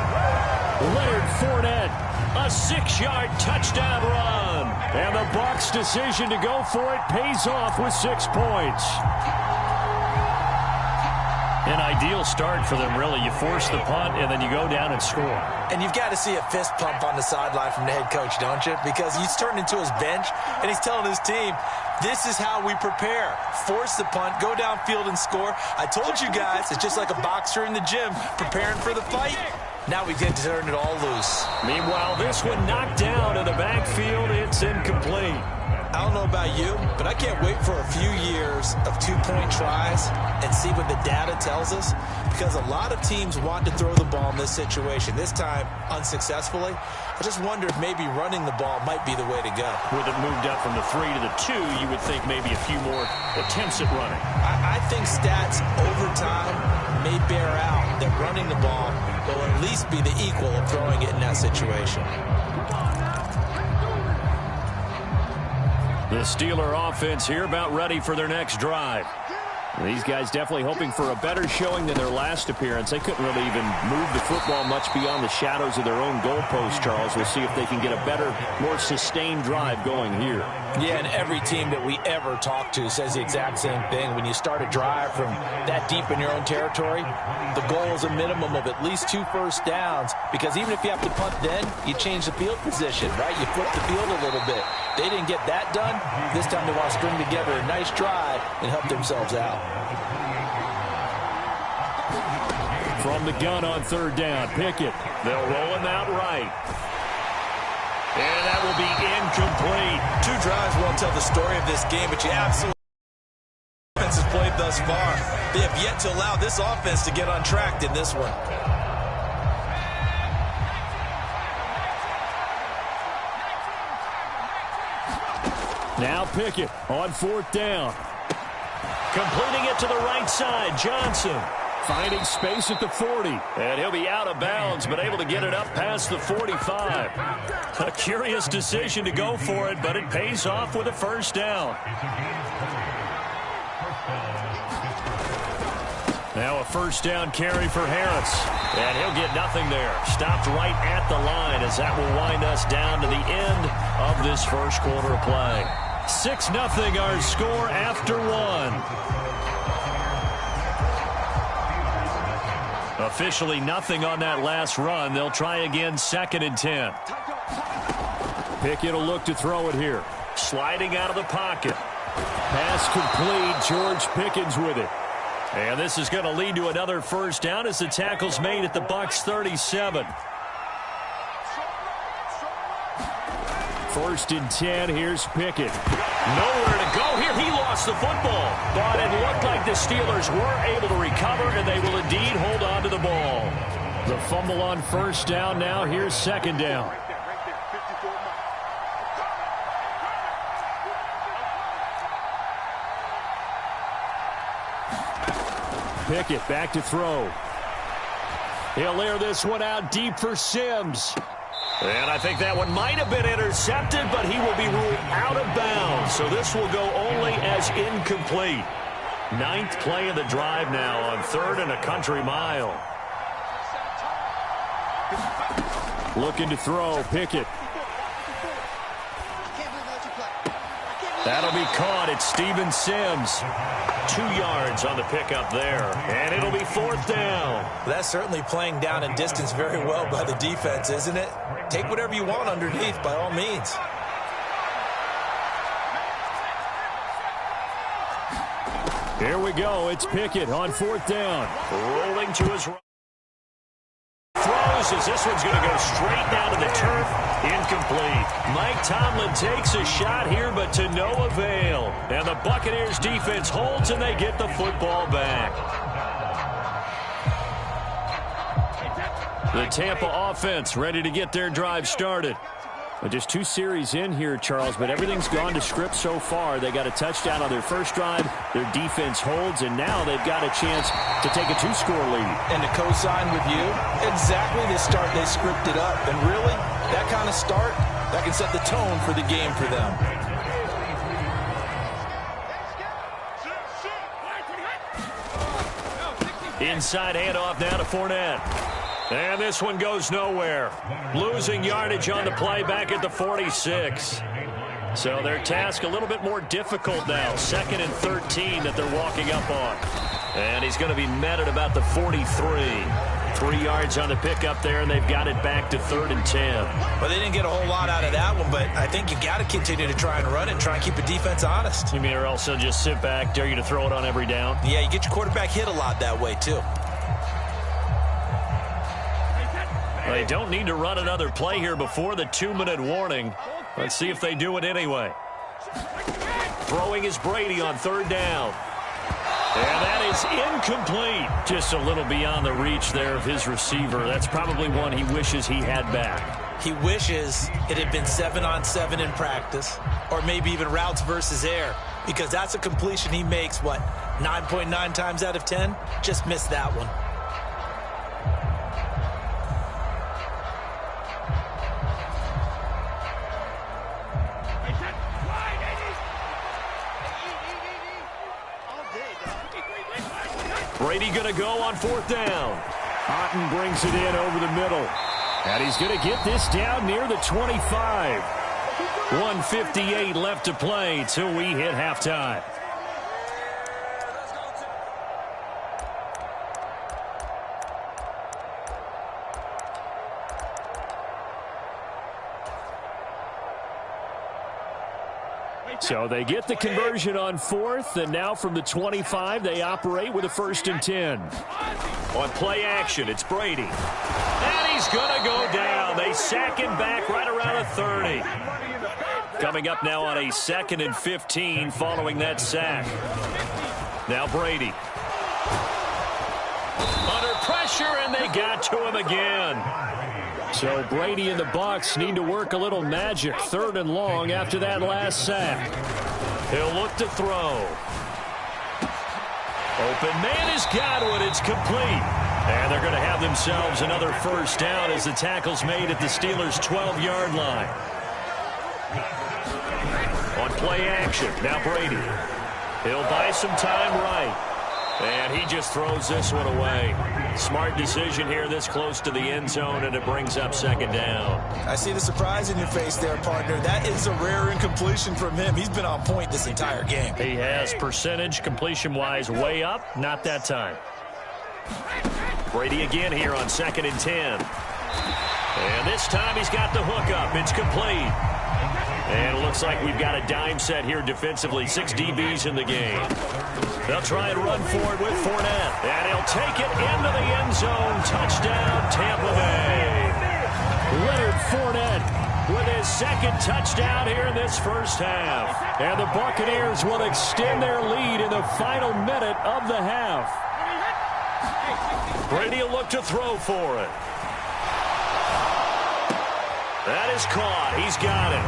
Leonard Fournette, a 6-yard touchdown run. And the Bucs' decision to go for it pays off with 6 points. An ideal start for them, really. You force the punt, and then you go down and score. And you've got to see a fist pump on the sideline from the head coach, don't you? Because he's turned into his bench, and he's telling his team, this is how we prepare. Force the punt, go downfield and score. I told you guys, it's just like a boxer in the gym preparing for the fight. Now we get to turn it all loose. Meanwhile, this one knocked down in the backfield. It's incomplete. I don't know about you, but I can't wait for a few years of two-point tries and see what the data tells us, because a lot of teams want to throw the ball in this situation, this time unsuccessfully. I just wonder if maybe running the ball might be the way to go. With it moved up from the 3 to the 2, you would think maybe a few more attempts at running. I think stats over time may bear out that running the ball will at least be the equal of throwing it in that situation. The Steeler offense here about ready for their next drive. These guys definitely hoping for a better showing than their last appearance. They couldn't really even move the football much beyond the shadows of their own goalpost, Charles. We'll see if they can get a better, more sustained drive going here. Yeah, and every team that we ever talk to says the exact same thing. When you start a drive from that deep in your own territory, the goal is a minimum of at least 2 first downs, because even if you have to punt then, you change the field position, right? You flip the field a little bit. They didn't get that done. This time they want to string together a nice drive and help themselves out. From the gun on 3rd down, Pickett. They'll roll him out right. And that will be incomplete. 2 drives won't tell the story of this game, but you absolutely offense has played thus far. They have yet to allow this offense to get untracked in this one. Now Pickett on 4th down. Completing it to the right side, Johnson. Finding space at the 40. And he'll be out of bounds, but able to get it up past the 45. A curious decision to go for it, but it pays off with a 1st down. Now a 1st down carry for Harris. And he'll get nothing there. Stopped right at the line, as that will wind us down to the end of this 1st quarter of play. 6-0 our score after 1. Officially nothing on that last run. They'll try again 2nd and 10. Pickett will look to throw it here. Sliding out of the pocket. Pass complete. George Pickens with it. And this is going to lead to another 1st down as the tackle's made at the Bucs 37. 1st and 10. Here's Pickett. Nowhere to go here. He lost the football. But it looked like the Steelers were able to recover, and they will indeed hold on to the ball. The fumble on 1st down. Now here's 2nd down. Pickett back to throw. He'll air this one out deep for Sims. And I think that one might have been intercepted, but he will be ruled out of bounds. So this will go only as incomplete. 9th play of the drive now on 3rd and a country mile. Looking to throw, Pickett. That'll be caught. It's Steven Sims. 2 yards on the pickup there. And it'll be 4th down. That's certainly playing down and distance very well by the defense, isn't it? Take whatever you want underneath, by all means. Here we go. It's Pickett on 4th down. Rolling to his right. Throws as this one's going to go straight down to the turf. Incomplete. Mike Tomlin takes a shot here, but to no avail. And the Buccaneers defense holds, and they get the football back. The Tampa offense ready to get their drive started. Just 2 series in here, Charles, but everything's gone to script so far. They got a touchdown on their 1st drive. Their defense holds, and now they've got a chance to take a 2-score lead. And to co-sign with you, exactly the start they scripted up. And really, that kind of start, that can set the tone for the game for them. Inside handoff now to Fournette. And this one goes nowhere. Losing yardage on the play back at the 46. So their task a little bit more difficult now. 2nd and 13 that they're walking up on. And he's going to be met at about the 43. 3 yards on the pickup there, and they've got it back to 3rd and 10. Well, they didn't get a whole lot out of that one, but I think you got to continue to try and run it and try and keep the defense honest. You mean or else they'll just sit back, dare you to throw it on every down? Yeah, you get your quarterback hit a lot that way, too. They don't need to run another play here before the 2-minute warning. Let's see if they do it anyway. Throwing is Brady on third down. And that is incomplete. Just a little beyond the reach there of his receiver. That's probably one he wishes he had back. He wishes it had been 7-on-7 in practice, or maybe even routes versus air, because that's a completion he makes, 9.9 times out of 10? Just missed that one. Brady going to go on fourth down. Otten brings it in over the middle. And he's going to get this down near the 25. 1:58 left to play till we hit halftime. So they get the conversion on fourth, and now from the 25, they operate with a 1st and 10. On play action, it's Brady. And he's going to go down. They sack him back right around the 30. Coming up now on a 2nd and 15 following that sack. Now Brady. Under pressure, and they got to him again. So Brady and the Bucs need to work a little magic. 3rd and long after that last sack. He'll look to throw. Open man is Godwin. It's complete. And they're going to have themselves another 1st down as the tackle's made at the Steelers' 12-yard line. On play action, now Brady. He'll buy some time right. And he just throws this one away. Smart decision here this close to the end zone, and it brings up 2nd down. I see the surprise in your face there, partner. That is a rare incompletion from him. He's been on point this entire game. He has percentage completion-wise way up. Not that time. Brady again here on 2nd and 10. And this time he's got the hook up. It's complete. And it looks like we've got a dime set here defensively. 6 DBs in the game. They'll try and run for it with Fournette. And he'll take it into the end zone. Touchdown, Tampa Bay. Leonard Fournette with his 2nd touchdown here in this first half. And the Buccaneers will extend their lead in the final minute of the half. Brady will look to throw for it. That is caught. He's got it.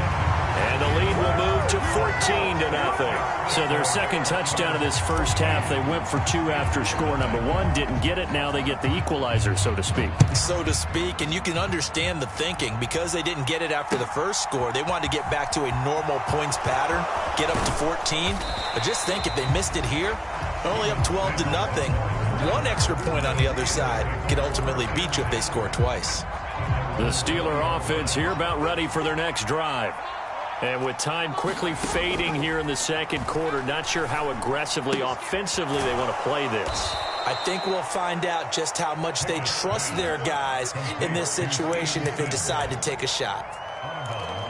And the lead will move to 14-0. So their 2nd touchdown of this first half. They went for 2 after score number 1. Didn't get it. Now they get the equalizer, so to speak. So to speak, and you can understand the thinking. Because they didn't get it after the first score, they wanted to get back to a normal points pattern, get up to 14. But just think, if they missed it here, they're only up 12-0. 1 extra point on the other side could ultimately beat you if they score twice. The Steeler offense here about ready for their next drive. And with time quickly fading here in the 2nd quarter, not sure how aggressively, offensively they want to play this. I think we'll find out just how much they trust their guys in this situation if they decide to take a shot.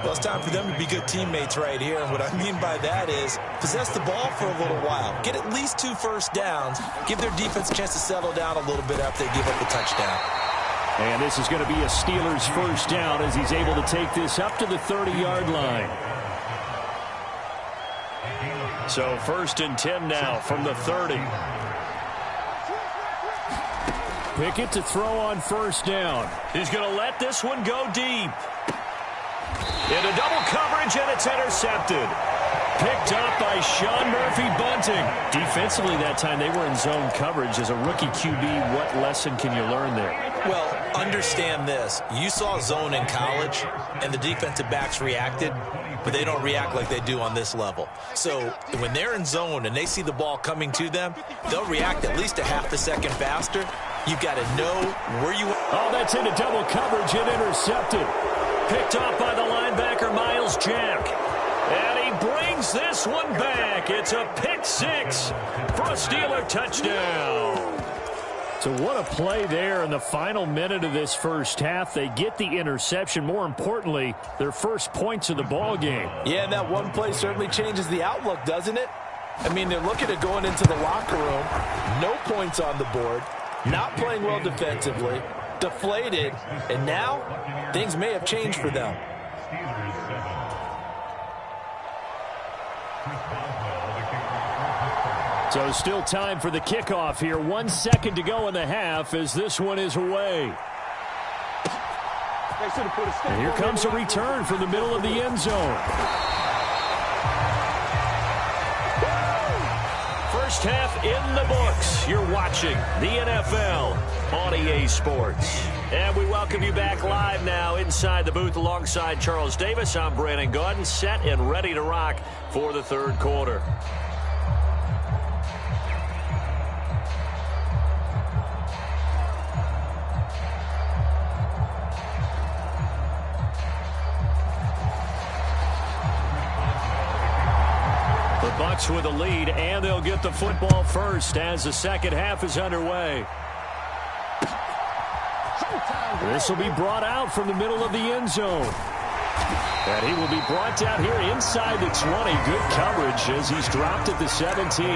Well, it's time for them to be good teammates right here. And what I mean by that is possess the ball for a little while. Get at least 2 first downs. Give their defense a chance to settle down a little bit after they give up the touchdown. And this is going to be a Steelers 1st down as he's able to take this up to the 30-yard line. So 1st and 10 now from the 30. Pickett to throw on 1st down. He's going to let this one go deep. Into double coverage, and it's intercepted. Picked up by Sean Murphy-Bunting. Defensively that time, they were in zone coverage. As a rookie QB, what lesson can you learn there? Well, understand this. You saw zone in college, and the defensive backs reacted, but they don't react like they do on this level. So when they're in zone and they see the ball coming to them, they'll react at least a half a second faster. You've got to know where you are. Oh, that's into double coverage and intercepted. Picked off by the linebacker, Miles Jack. And he brings this one back. It's a pick 6 for a Steeler touchdown. So what a play there in the final minute of this first half. They get the interception. More importantly, their first points of the ball game. Yeah, and that one play certainly changes the outlook, doesn't it? I mean, they're looking at going into the locker room. No points on the board. Not playing well defensively. Deflated. And now, things may have changed for them. So still time for the kickoff here. 1 second to go in the half as this one is away. And here comes a return from the middle of the end zone. First half in the books. You're watching the NFL on EA Sports. And we welcome you back live now inside the booth alongside Charles Davis. I'm Brandon Gaudin, set and ready to rock for the third quarter. Bucks with a lead, and they'll get the football first as the second half is underway. This will be brought out from the middle of the end zone. And he will be brought down here inside the 20. Good coverage as he's dropped at the 17.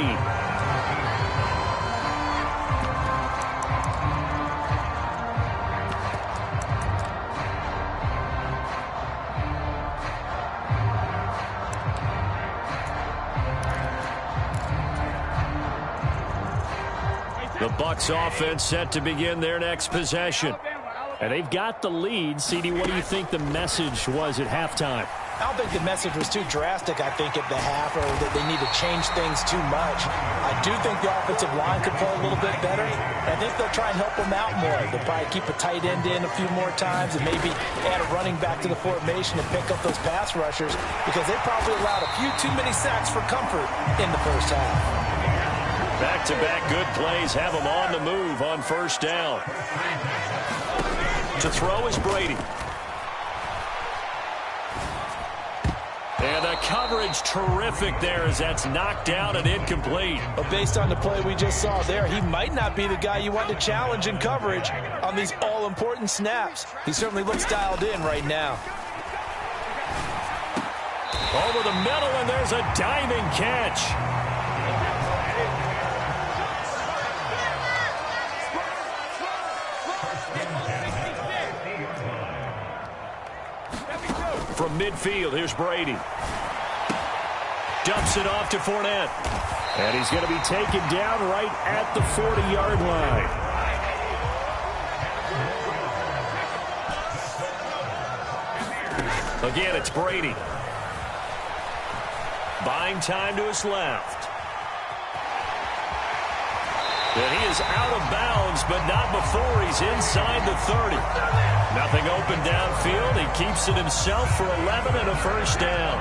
The Bucs offense set to begin their next possession. And they've got the lead. CD, what do you think the message was at halftime? I don't think the message was too drastic, I think, at the half, or that they need to change things too much. I do think the offensive line could play a little bit better. I think they'll try and help them out more. They'll probably keep a tight end in a few more times and maybe add a running back to the formation and pick up those pass rushers, because they probably allowed a few too many sacks for comfort in the first half. Back-to-back good plays have them on the move on first down. To throw is Brady. And the coverage terrific there as that's knocked down and incomplete. But based on the play we just saw there, he might not be the guy you want to challenge in coverage on these all-important snaps. He certainly looks dialed in right now. Over the middle, and there's a diving catch. From midfield, here's Brady. Dumps it off to Fournette. And he's going to be taken down right at the 40-yard line. Again, it's Brady. Buying time to his left. And he is out of bounds, but not before he's inside the 30. Nothing open downfield. He keeps it himself for 11 and a first down.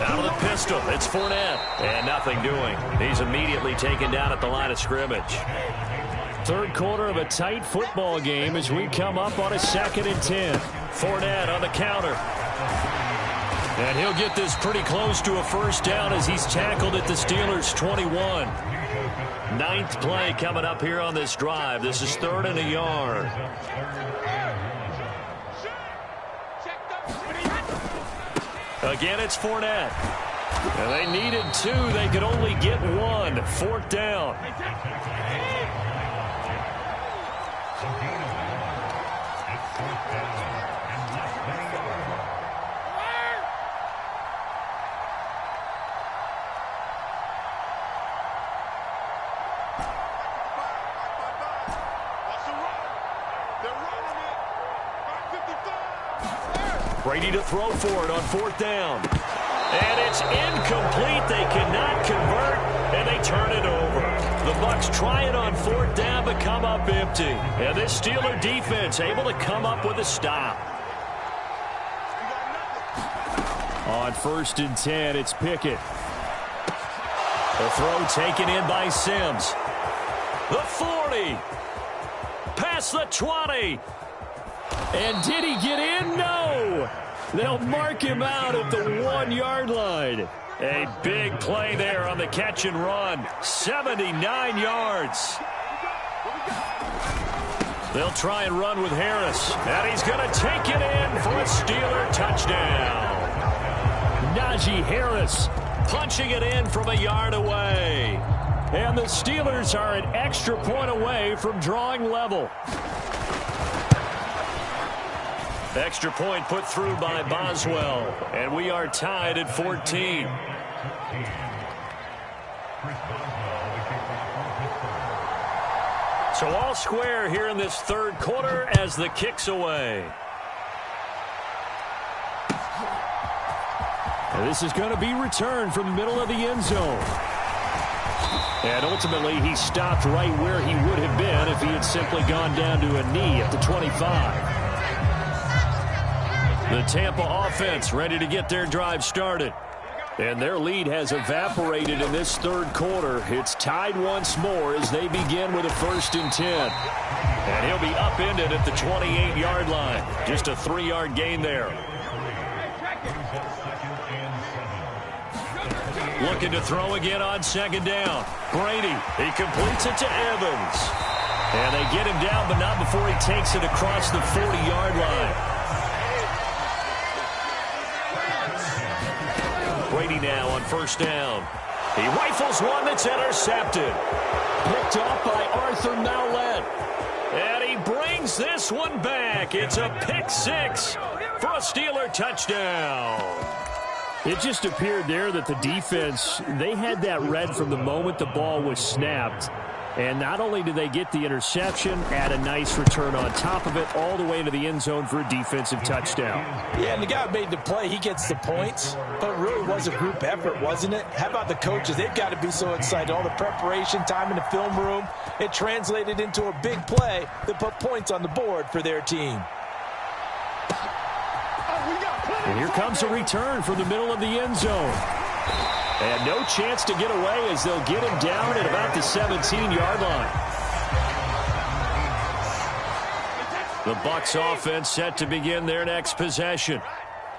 Out of the pistol, it's Fournette. And nothing doing. He's immediately taken down at the line of scrimmage. Third quarter of a tight football game as we come up on a 2nd and 10. Fournette on the counter. And he'll get this pretty close to a first down as he's tackled at the Steelers' 21. 9th play coming up here on this drive. This is 3rd and a yard. Again, it's Fournette. And they needed 2. They could only get 1. 4th down. Brady to throw for it on 4th down. And it's incomplete. They cannot convert, and they turn it over. The Bucs try it on 4th down, but come up empty. And this Steeler defense able to come up with a stop. On 1st and 10, it's Pickett. The throw taken in by Sims. The 40. Past the 20. And did he get in? No. They'll mark him out at the 1-yard line. A big play there on the catch and run. 79 yards. They'll try and run with Harris. And he's going to take it in for a Steeler touchdown. Najee Harris punching it in from a yard away. And the Steelers are an extra point away from drawing level. Extra point put through by Boswell. And we are tied at 14. So all square here in this third quarter as the kick's away. And this is going to be returned from the middle of the end zone. And ultimately, he stopped right where he would have been if he had simply gone down to a knee at the 25. The Tampa offense ready to get their drive started. And their lead has evaporated in this third quarter. It's tied once more as they begin with a 1st and 10. And he'll be upended at the 28-yard line. Just a 3-yard gain there. Looking to throw again on 2nd down. Brady, he completes it to Evans. And they get him down, but not before he takes it across the 40-yard line. Brady now on 1st down. He rifles one that's intercepted. Picked off by Arthur Maulet. And he brings this one back. It's a pick 6 for a Steeler touchdown. It just appeared there that the defense, they had that read from the moment the ball was snapped. And not only did they get the interception, add a nice return on top of it, all the way to the end zone for a defensive touchdown. Yeah, and the guy made the play. He gets the points. But it really was a group effort, wasn't it? How about the coaches? They've got to be so excited. All the preparation, time in the film room, it translated into a big play that put points on the board for their team. And here comes a return from the middle of the end zone. And no chance to get away as they'll get him down at about the 17-yard line. The Bucs offense set to begin their next possession.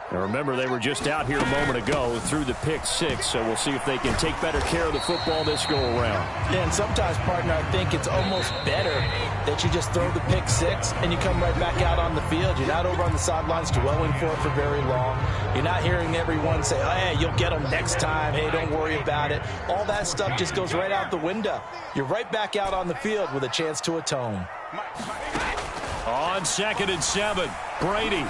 Now remember, they were just out here a moment ago through the pick 6, so we'll see if they can take better care of the football this go-around. Yeah, and sometimes, partner, I think it's almost better that you just throw the pick 6 and you come right back out on the field. You're not over on the sidelines dwelling for it for very long. You're not hearing everyone say, oh, hey, you'll get them next time. Hey, don't worry about it. All that stuff just goes right out the window. You're right back out on the field with a chance to atone. On 2nd and 7, Brady.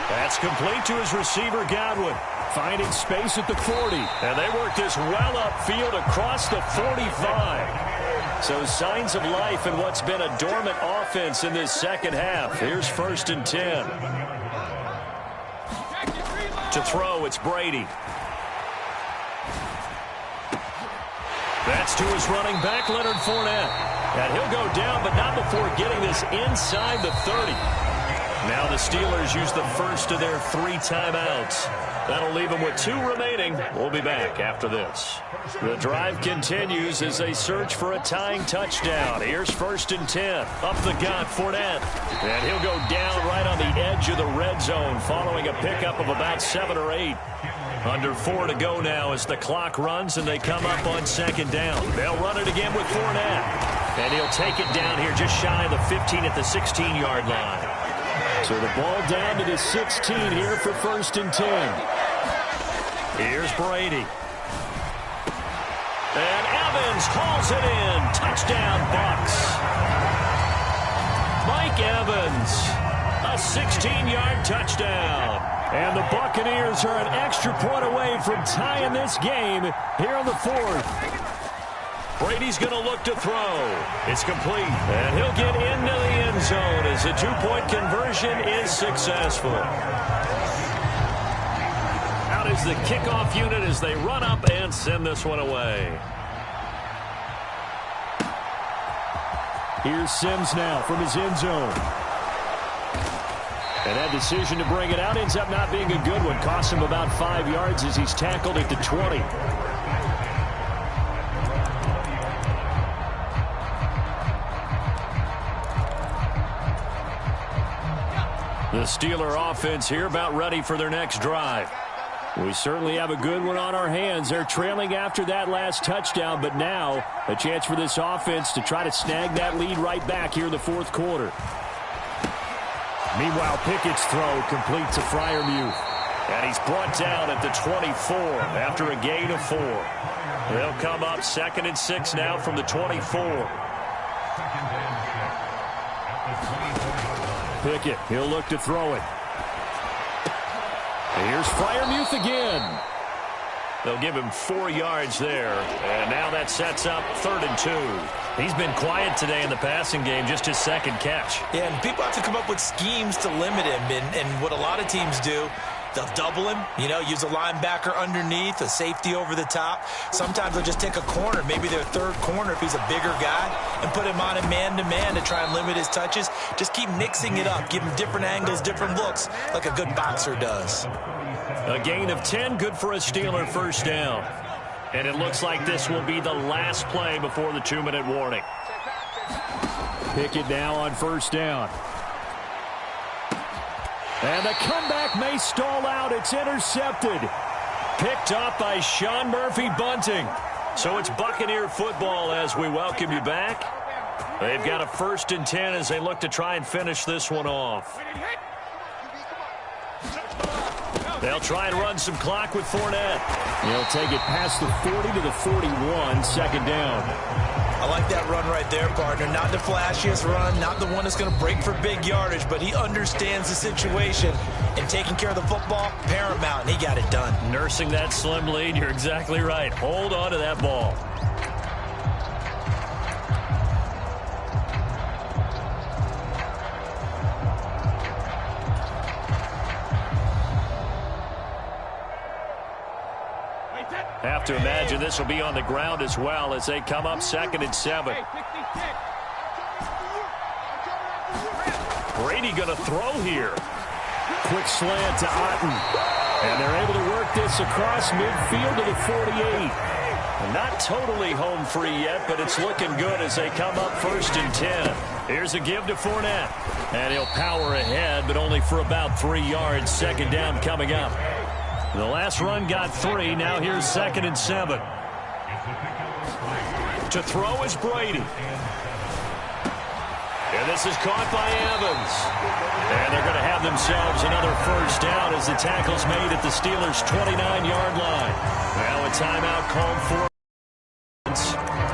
That's complete to his receiver, Godwin. Finding space at the 40. And they work this well upfield across the 45. So signs of life in what's been a dormant offense in this second half. Here's 1st and 10. To throw, it's Brady. That's to his running back, Leonard Fournette. And he'll go down, but not before getting this inside the 30. Now the Steelers use the first of their 3 timeouts. That'll leave them with 2 remaining. We'll be back after this. The drive continues as they search for a tying touchdown. Here's 1st and 10. Up the gut, Fournette. And he'll go down right on the edge of the red zone following a pickup of about 7 or 8. Under 4 to go now as the clock runs and they come up on 2nd down. They'll run it again with Fournette. And he'll take it down here just shy of the 15 at the 16-yard line. So the ball down to the 16 here for 1st and 10. Here's Brady. And Evans hauls it in. Touchdown, Bucs. Mike Evans, a 16-yard touchdown. And the Buccaneers are an extra point away from tying this game here in the 4th. Brady's going to look to throw. It's complete. And he'll get into the end zone as the 2-point conversion is successful. Out is the kickoff unit as they run up and send this one away. Here's Sims now from his end zone. And that decision to bring it out ends up not being a good one. Costs him about 5 yards as he's tackled at the 20. The Steeler offense here about ready for their next drive. We certainly have a good one on our hands. They're trailing after that last touchdown, but now a chance for this offense to try to snag that lead right back here in the 4th quarter. Meanwhile, Pickett's throw complete to Freiermuth. And he's brought down at the 24 after a gain of 4. They'll come up 2nd and 6 now from the 24. Pickett, he'll look to throw it. And here's Freiermuth again. They'll give him 4 yards there, and now that sets up 3rd and 2. He's been quiet today in the passing game, just his second catch. Yeah, and people have to come up with schemes to limit him, and what a lot of teams do, they'll double him, use a linebacker underneath, a safety over the top. Sometimes they'll just take a corner, maybe their third corner if he's a bigger guy, and put him on a man-to-man to try and limit his touches. Just keep mixing it up, give him different angles, different looks, like a good boxer does. A gain of 10, good for a Steeler first down. And it looks like this will be the last play before the 2-minute warning. Pickett now on first down. And the comeback may stall out. It's intercepted. Picked up by Sean Murphy-Bunting. So it's Buccaneer football as we welcome you back. They've got a 1st and 10 as they look to try and finish this one off. They'll try and run some clock with Fournette. He'll take it past the 40 to the 41, 2nd down. I like that run right there, partner. Not the flashiest run, not the one that's going to break for big yardage, but he understands the situation, and taking care of the football, paramount, and he got it done. Nursing that slim lead, you're exactly right. Hold on to that ball. Have to imagine this will be on the ground as well as they come up 2nd and 7. Brady going to throw here. Quick slant to Otten. And they're able to work this across midfield to the 48. Not totally home free yet, but it's looking good as they come up 1st and 10. Here's a give to Fournette. And he'll power ahead, but only for about 3 yards. 2nd down coming up. The last run got 3. Now here's 2nd and 7. To throw is Brady. And this is caught by Evans. And they're going to have themselves another 1st down as the tackle's made at the Steelers' 29-yard line. Now a timeout called for.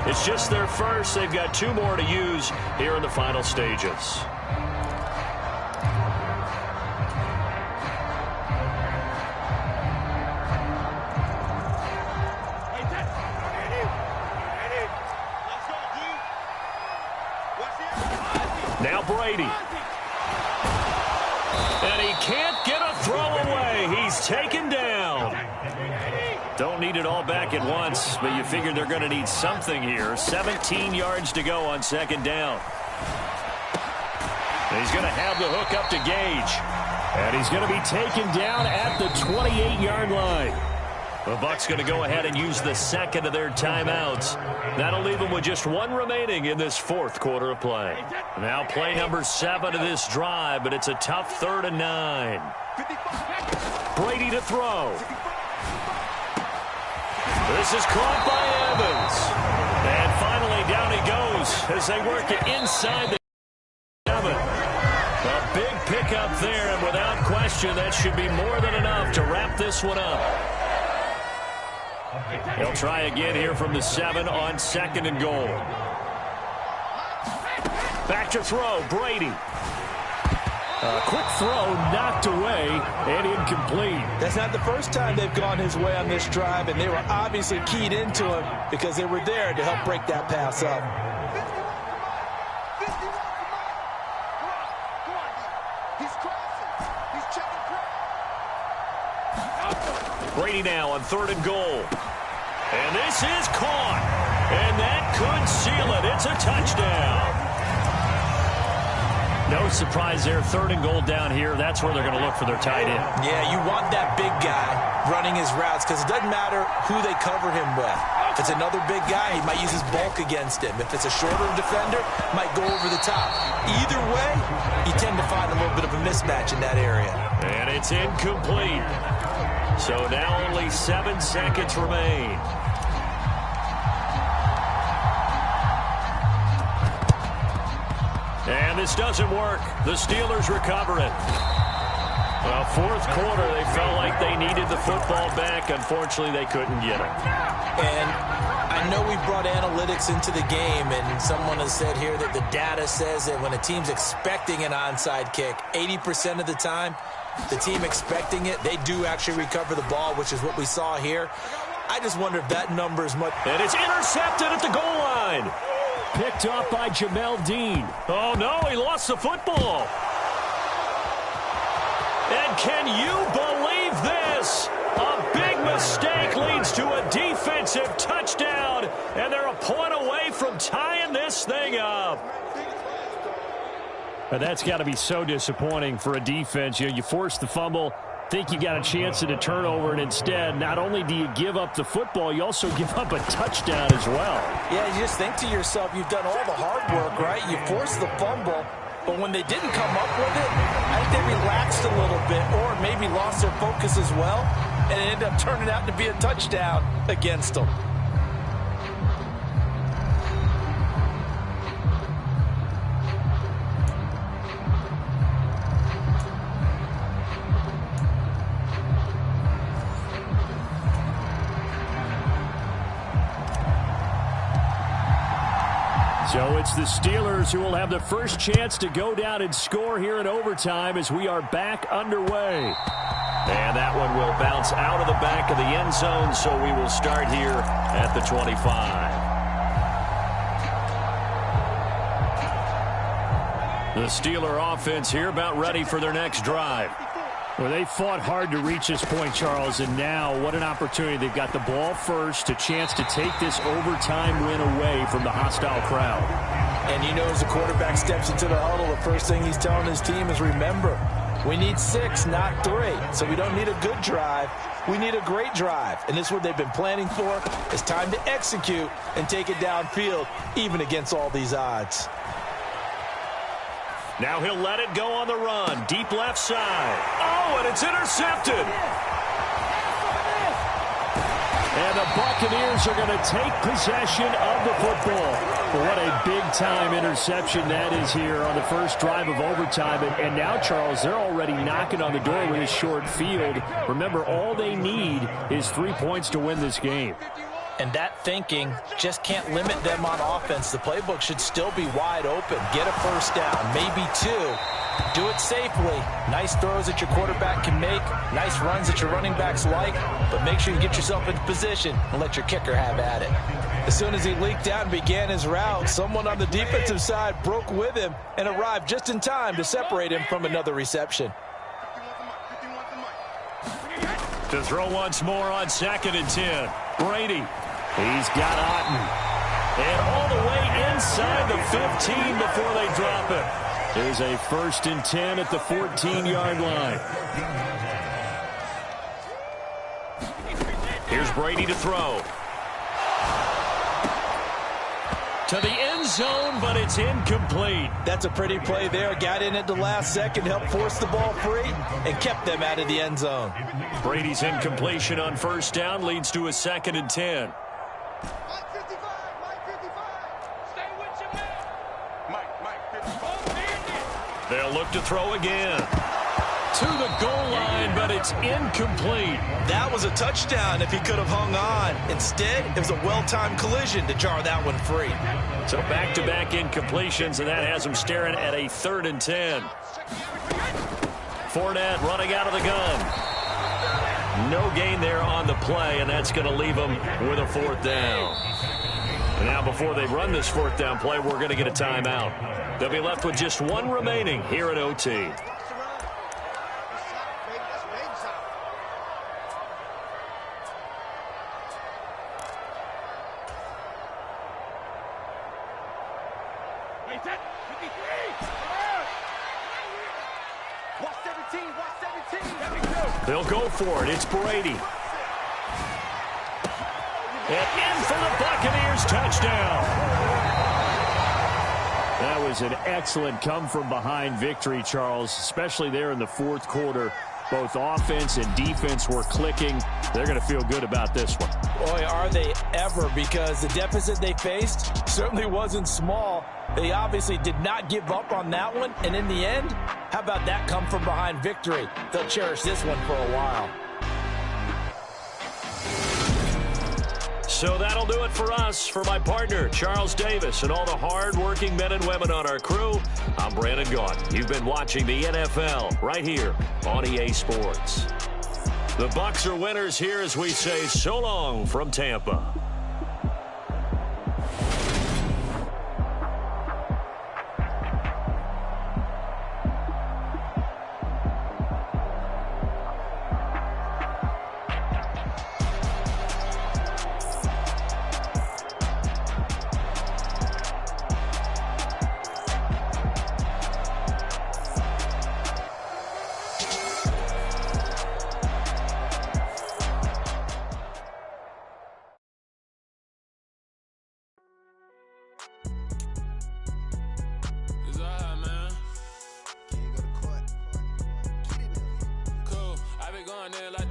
It's just their first. They've got 2 more to use here in the final stages. Now Brady. And he can't get a throw away. He's taken down. Don't need it all back at once, but you figure they're going to need something here. 17 yards to go on 2nd down. And he's going to have the hook up to Gage. And he's going to be taken down at the 28-yard line. The Bucs going to go ahead and use the 2nd of their timeouts. That'll leave them with just 1 remaining in this 4th quarter of play. Now play number 7 of this drive, but it's a tough 3rd and 9. Brady to throw. This is caught by Evans. And finally down he goes as they work it inside the 7. A big pickup there, and without question, that should be more than enough to wrap this one up. They'll try again here from the 7 on 2nd and goal. Back to throw, Brady. A quick throw knocked away and incomplete. That's not the first time they've gone his way on this drive, and they were obviously keyed into him because they were there to help break that pass up. Brady now on 3rd and goal. And this is caught. And that could seal it. It's a touchdown. No surprise there. 3rd and goal down here. That's where they're going to look for their tight end. Yeah, you want that big guy running his routes because it doesn't matter who they cover him with. If it's another big guy, he might use his bulk against him. If it's a shorter defender, might go over the top. Either way, you tend to find a little bit of a mismatch in that area. And it's incomplete. So now only 7 seconds remain. And this doesn't work. The Steelers recover it. Well, 4th quarter, they felt like they needed the football back. Unfortunately, they couldn't get it. And I know we brought analytics into the game, and someone has said here that the data says that when a team's expecting an onside kick, 80% of the time, the team expecting it, they do actually recover the ball, which is what we saw here. I just wonder if that number is much. And it's intercepted at the goal line. Picked up by Jamel Dean. Oh, no, he lost the football. And can you believe this? A big mistake leads to a defensive touchdown, and they're a point away from tying this thing up. That's got to be so disappointing for a defense. You force the fumble, think you got a chance at a turnover, and instead, not only do you give up the football, you also give up a touchdown as well. Yeah, you just think to yourself, you've done all the hard work, right? You forced the fumble, but when they didn't come up with it, I think they relaxed a little bit or maybe lost their focus as well, and it ended up turning out to be a touchdown against them. So it's the Steelers who will have the first chance to go down and score here in overtime as we are back underway. And that one will bounce out of the back of the end zone, so we will start here at the 25. The Steeler offense here about ready for their next drive. Well, they fought hard to reach this point, Charles, and now what an opportunity. They've got the ball first, a chance to take this overtime win away from the hostile crowd. And you know, as the quarterback steps into the huddle, the first thing he's telling his team is, remember, we need 6, not 3. So we don't need a good drive. We need a great drive. And this is what they've been planning for. It's time to execute and take it downfield, even against all these odds. Now he'll let it go on the run. Deep left side. Oh, and it's intercepted. And the Buccaneers are going to take possession of the football. What a big-time interception that is here on the first drive of overtime. And now, Charles, they're already knocking on the door with a short field. Remember, all they need is 3 points to win this game. And that thinking just can't limit them on offense. The playbook should still be wide open. Get a first down, maybe 2. Do it safely. Nice throws that your quarterback can make. Nice runs that your running backs like. But make sure you get yourself into position and let your kicker have at it. As soon as he leaked out and began his route, someone on the defensive side broke with him and arrived just in time to separate him from another reception. To throw once more on 2nd and 10. Brady. He's got Otten. And all the way inside the 15 before they drop it. There's a 1st and 10 at the 14-yard line. Here's Brady to throw. To the end zone, but it's incomplete. That's a pretty play there. Got in at the last second, helped force the ball free, and kept them out of the end zone. Brady's incompletion on 1st down leads to a 2nd and 10. They'll look to throw again. To the goal line, but it's incomplete. That was a touchdown if he could have hung on. Instead, it was a well-timed collision to jar that one free. So back-to-back incompletions, and that has them staring at a 3rd and 10. Fournette running out of the gun. No gain there on the play, and that's going to leave them with a 4th down. And now before they run this 4th down play, we're going to get a timeout. They'll be left with just 1 remaining here at OT. They'll go for it. It's Brady. And in for the Buccaneers, touchdown. That was an excellent come-from-behind victory, Charles, especially there in the 4th quarter. Both offense and defense were clicking. They're going to feel good about this one. Boy, are they ever, because the deficit they faced certainly wasn't small. They obviously did not give up on that one, and in the end, how about that come-from-behind victory? They'll cherish this one for a while. So that'll do it for us. For my partner, Charles Davis, and all the hard-working men and women on our crew, I'm Brandon Gaudin. You've been watching the NFL right here on EA Sports. The Bucs are winners here as we say so long from Tampa. Going there like